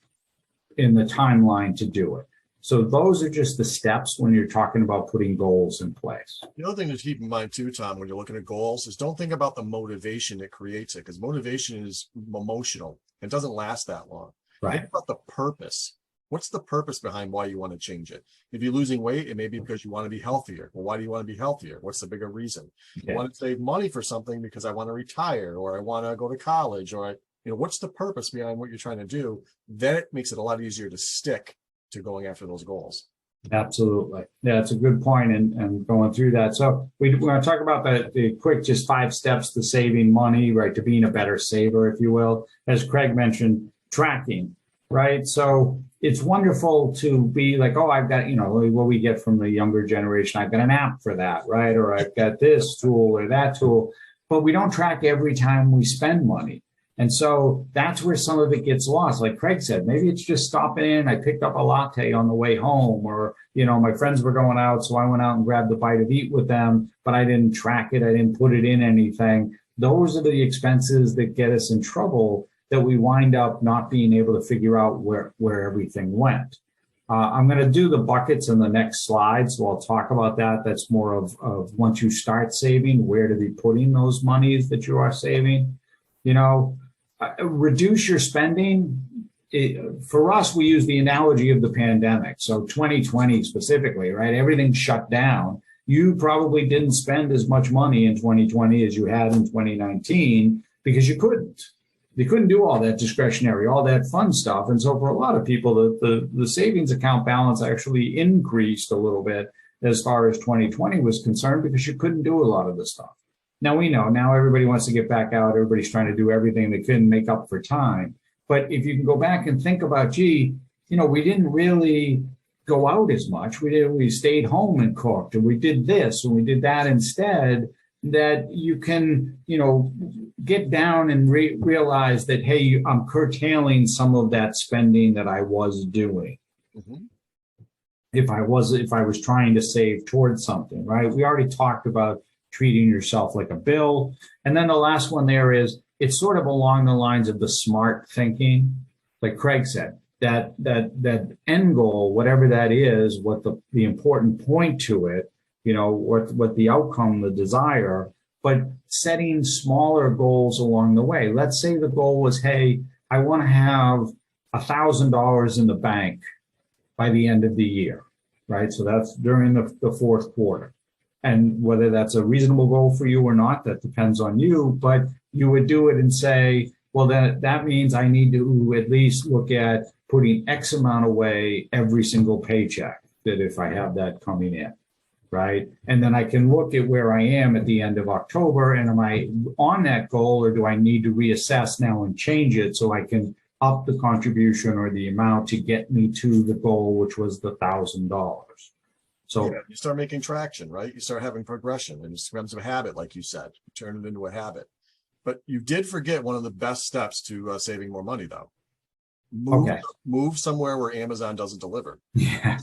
in the timeline to do it. So those are just the steps when you're talking about putting goals in place. The other thing to keep in mind too, Tom, when you're looking at goals, is don't think about the motivation that creates it, because motivation is emotional. It doesn't last that long. Right. Think about the purpose. What's the purpose behind why you want to change it? If you're losing weight, it may be because you want to be healthier. Well, why do you want to be healthier? What's the bigger reason? Yeah. I want to save money for something because I want to retire, or I want to go to college, or what's the purpose behind what you're trying to do? Then it makes it a lot easier to stick to going after those goals. Absolutely. Yeah, it's a good point, and going through that. So we're going to talk about the quick, just 5 steps to saving money, right? To being a better saver, if you will. As Craig mentioned, tracking, right? So it's wonderful to be like, oh, I've got, what we get from the younger generation, I've got an app for that, right? Or I've got this tool or that tool, but we don't track every time we spend money. And so that's where some of it gets lost. Like Craig said, maybe it's just stopping in. I picked up a latte on the way home, or, my friends were going out, so I went out and grabbed a bite of eat with them, but I didn't track it. I didn't put it in anything. Those are the expenses that get us in trouble, that we wind up not being able to figure out where everything went. I'm going to do the buckets in the next slide, so I'll talk about that. That's more of once you start saving, where to be putting those monies that you are saving. Reduce your spending. For us, we use the analogy of the pandemic. So 2020 specifically, right? Everything shut down. You probably didn't spend as much money in 2020 as you had in 2019 because you couldn't. You couldn't do all that discretionary, all that fun stuff. And so for a lot of people, the savings account balance actually increased a little bit as far as 2020 was concerned, because you couldn't do a lot of the stuff. Now we know, now everybody wants to get back out. Everybody's trying to do everything they can make up for time. But if you can go back and think about, we didn't really go out as much. We stayed home and cooked, and we did this and we did that instead, that you can, get down and realize that, hey, I'm curtailing some of that spending that I was doing. Mm-hmm. If I was trying to save towards something, right? We already talked about treating yourself like a bill. And then the last one there is, it's sort of along the lines of the SMART thinking. Like Craig said, that end goal, whatever that is, what the important point to it, what the outcome, the desire, but setting smaller goals along the way. Let's say the goal was, hey, I want to have $1,000 in the bank by the end of the year, right? So that's during the fourth quarter. And whether that's a reasonable goal for you or not, that depends on you, but you would do it and say, well, that means I need to at least look at putting X amount away every single paycheck, that if I have that coming in, right? And then I can look at where I am at the end of October, and am I on that goal, or do I need to reassess now and change it so I can up the contribution or the amount to get me to the goal, which was the $1,000. So you start making traction, right? You start having progression, and it becomes a habit, like you said. You turn it into a habit. But you did forget one of the best steps to saving more money, though. Move somewhere where Amazon doesn't deliver. Yeah.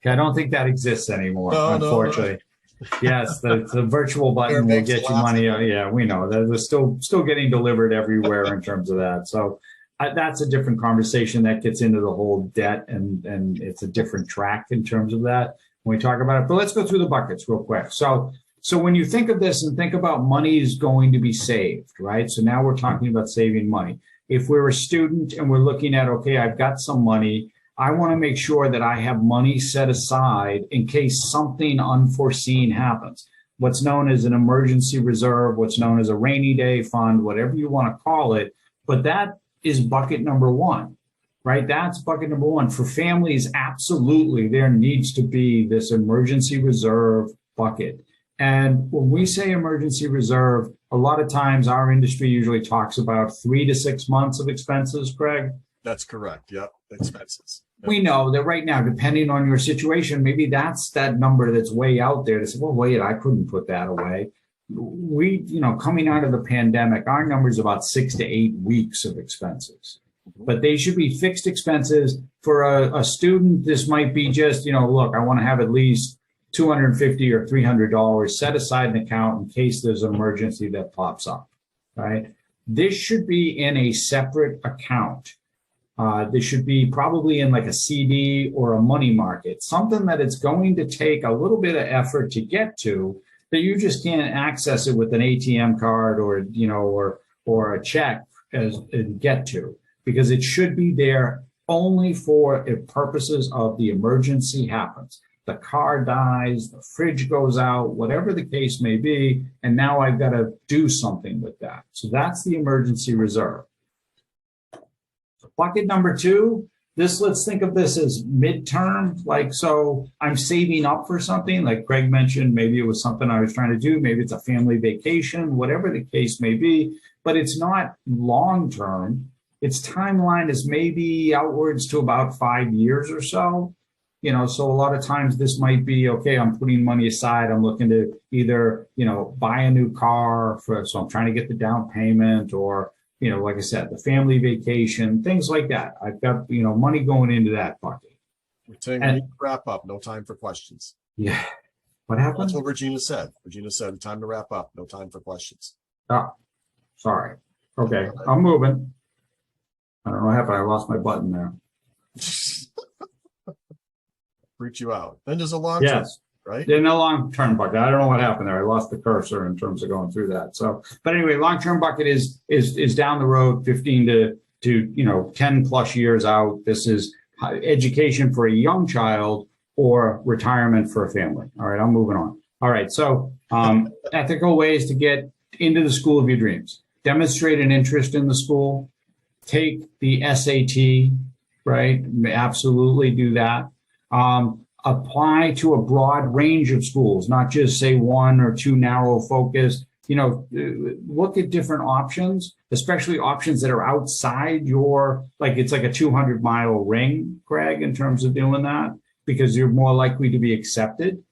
I don't think that exists anymore, unfortunately. No. Yes, the virtual button will get you money. Yeah, we know that they're still getting delivered everywhere in terms of that. So that's a different conversation that gets into the whole debt, and it's a different track in terms of that when we talk about it. But let's go through the buckets real quick. So when you think of this and think about money is going to be saved, right? So now we're talking about saving money. If we're a student and we're looking at, okay, I've got some money, I want to make sure that I have money set aside in case something unforeseen happens. What's known as an emergency reserve, what's known as a rainy day fund, whatever you want to call it. But that is bucket number one, right? That's bucket number one. For families, absolutely, there needs to be this emergency reserve bucket. And when we say emergency reserve, a lot of times our industry usually talks about 3 to 6 months of expenses, Craig. That's correct. Yep. Expenses. Yep. We know that right now, depending on your situation, maybe that's that number that's way out there to say, well, wait, I couldn't put that away. We, coming out of the pandemic, our number is about 6 to 8 weeks of expenses. But they should be fixed expenses. For a student, this might be just, look, I want to have at least $250 or $300 set aside an account in case there's an emergency that pops up, right? This should be in a separate account. This should be probably in like a CD or a money market, something that it's going to take a little bit of effort to get to, that you just can't access it with an ATM card or a check and get to, because it should be there only for if purposes of the emergency happens. The car dies, the fridge goes out, whatever the case may be, and now I've got to do something with that. So that's the emergency reserve. Bucket number two, let's think of this as midterm. Like, so I'm saving up for something, like Craig mentioned, maybe it was something I was trying to do, maybe it's a family vacation, whatever the case may be, but it's not long term. Its timeline is maybe outwards to about 5 years or so. You know, so a lot of times this might be, okay, I'm putting money aside. I'm looking to either, you know, buy a new car so I'm trying to get the down payment, or, you know, like I said, the family vacation, things like that. I've got, you know, money going into that bucket. We're saying we need to wrap up. No time for questions. Yeah. What happened? That's what Regina said. Regina said, time to wrap up. No time for questions. Oh, sorry. Okay, I'm moving. I don't know what happened. I lost my button there. Freaked you out. Then there's a long term, Yes. right? In a long-term bucket. I don't know what happened there. I lost the cursor in terms of going through that. So, but anyway, long-term bucket is down the road, 15 to you know 10 plus years out. This is education for a young child or retirement for a family. All right, I'm moving on. All right, so ethical ways to get into the school of your dreams. Demonstrate an interest in the school. Take the SAT, right? Absolutely do that. Apply to a broad range of schools, not just say one or two narrow focus. You know, look at different options, especially options that are outside your, like it's like a 200-mile ring, Craig, in terms of doing that, because you're more likely to be accepted.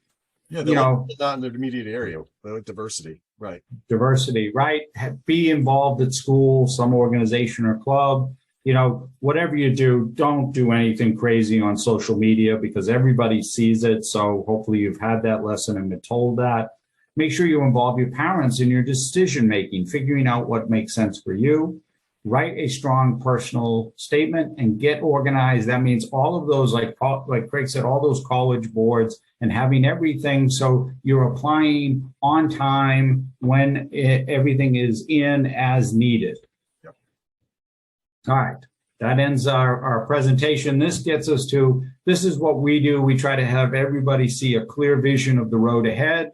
Yeah, you know, not in the immediate area. They like diversity, right? Diversity, right? Be involved at school, some organization or club. You know, whatever you do, don't do anything crazy on social media because everybody sees it. So hopefully you've had that lesson and been told that. Make sure you involve your parents in your decision making, figuring out what makes sense for you. Write a strong personal statement and get organized. That means all of those, like Craig said, all those college boards and having everything so you're applying on time when everything is in as needed. Yep. All right, that ends our presentation. This gets us to, this is what we do. We try to have everybody see a clear vision of the road ahead.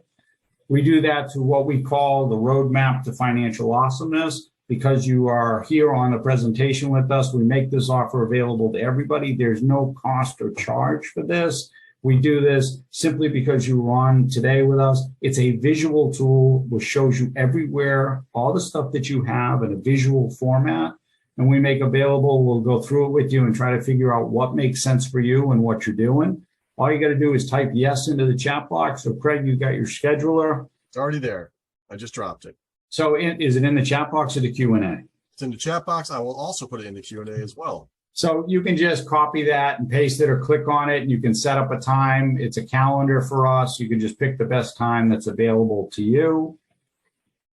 We do that through what we call the roadmap to financial awesomeness. Because you are here on the presentation with us, we make this offer available to everybody. There's no cost or charge for this. We do this simply because you were on today with us. It's a visual tool which shows you everywhere, all the stuff that you have in a visual format. And we make available, we'll go through it with you and try to figure out what makes sense for you and what you're doing. All you got to do is type yes into the chat box. So Craig, you got your scheduler. It's already there. I just dropped it. So is it in the chat box or the Q&A? It's in the chat box. I will also put it in the Q&A as well. So you can just copy that and paste it or click on it and you can set up a time. It's a calendar for us. You can just pick the best time that's available to you.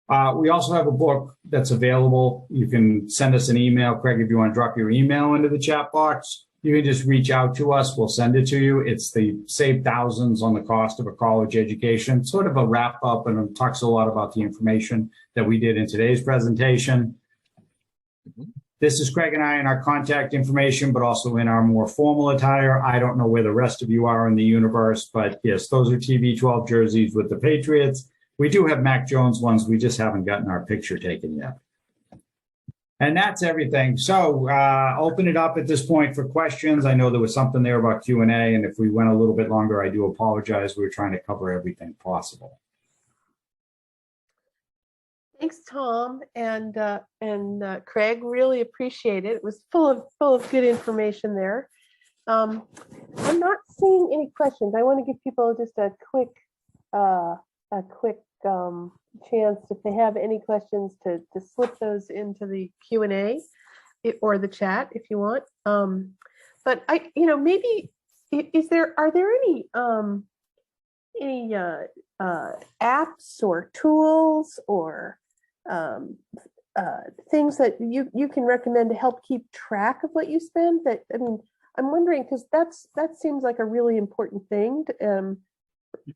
We also have a book that's available. You can send us an email. Craig, if you want to drop your email into the chat box, you can just reach out to us. We'll send it to you. It's the Save Thousands on the Cost of a College Education, sort of a wrap up, and it talks a lot about the information that we did in today's presentation. This is Craig and I in our contact information, but also in our more formal attire. I don't know where the rest of you are in the universe, but yes, those are TB12 jerseys with the Patriots. We do have Mac Jones ones. We just haven't gotten our picture taken yet. And that's everything. So open it up at this point for questions. I know there was something there about Q&A, and if we went a little bit longer, I do apologize. We were trying to cover everything possible. Thanks, Tom and Craig. Really appreciate it. It was full of good information there. I'm not seeing any questions. I want to give people just a quick chance if they have any questions to slip those into the Q&A or the chat if you want. But maybe are there any apps or tools or things that you can recommend to help keep track of what you spend? That, I mean, I'm wondering, because that seems like a really important thing, and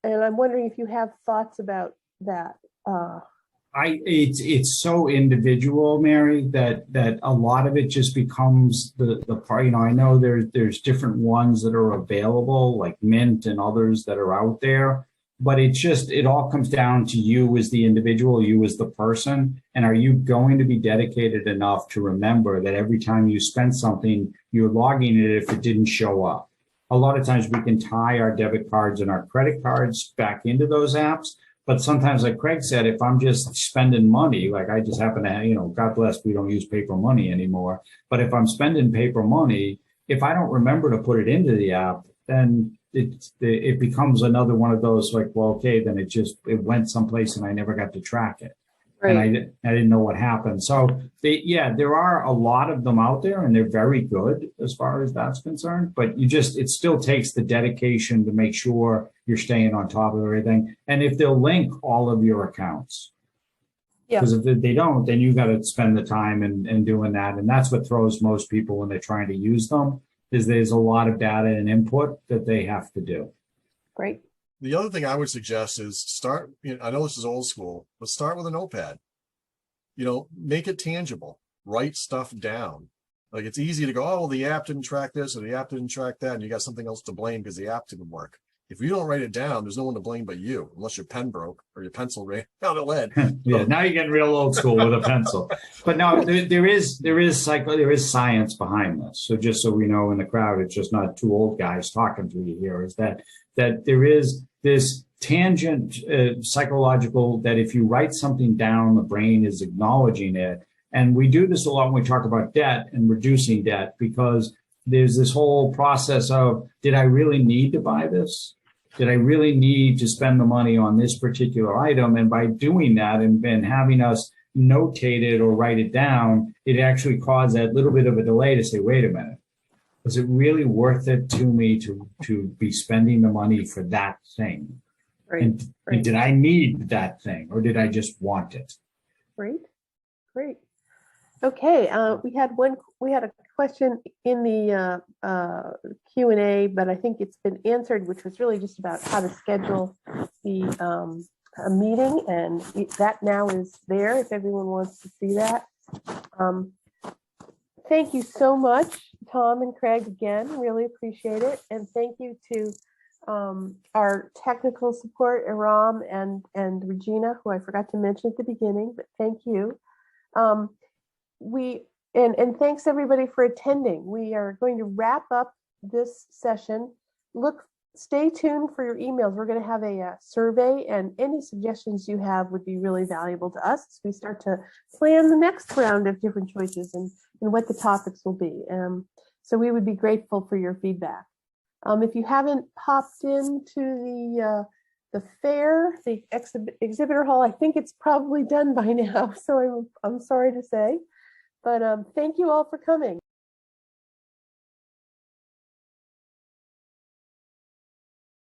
I'm wondering if you have thoughts about that. It's so individual, Mary, that a lot of it just becomes the part. I know there's different ones that are available, like Mint and others that are out there, but it all comes down to you as the individual, you as the person, and are you going to be dedicated enough to remember that every time you spend something, you're logging it if it didn't show up. A lot of times we can tie our debit cards and our credit cards back into those apps. But sometimes, like Craig said, if I'm just spending money, like I just happen to have, God bless, we don't use paper money anymore. But if I'm spending paper money, if I don't remember to put it into the app, then it becomes another one of those like, well, okay, then it went someplace and I never got to track it. And I didn't know what happened. So there are a lot of them out there and they're very good as far as that's concerned, but it still takes the dedication to make sure you're staying on top of everything. And if they'll link all of your accounts, because if they don't, then you got to spend the time and doing that. And that's what throws most people when they're trying to use them, is there's a lot of data and input that they have to do. Great. The other thing I would suggest is start, I know this is old school, but start with a notepad. Make it tangible, write stuff down. Like it's easy to go, oh, well, the app didn't track this or the app didn't track that, and you got something else to blame because the app didn't work. If you don't write it down, there's no one to blame but you, unless your pen broke or your pencil ran out of lead. Yeah, now you're getting real old school with a pencil. But no, there is science behind this. So just so we know in the crowd, it's just not two old guys talking to you here, is that there is this tangent psychological, that if you write something down, the brain is acknowledging it. And we do this a lot when we talk about debt and reducing debt, because there's this whole process of, did I really need to buy this? Did I really need to spend the money on this particular item? And by doing that and having us notate it or write it down, it actually caused that little bit of a delay to say, wait a minute, is it really worth it to me to be spending the money for that thing? Great. And did I need that thing, or did I just want it? Great. Okay, we had a question in the Q&A, but I think it's been answered, which was really just about how to schedule the a meeting, and that now is there if everyone wants to see that. Thank you so much, Tom and Craig, again, really appreciate it. And thank you to our technical support, Aram and Regina, who I forgot to mention at the beginning, but thank you. And thanks everybody for attending. We are going to wrap up this session. Stay tuned for your emails. We're going to have a survey, and any suggestions you have would be really valuable to us as we start to plan the next round of different choices and what the topics will be. So we would be grateful for your feedback. If you haven't popped into the fair, the exhibitor hall, I think it's probably done by now. So I'm sorry to say, but thank you all for coming.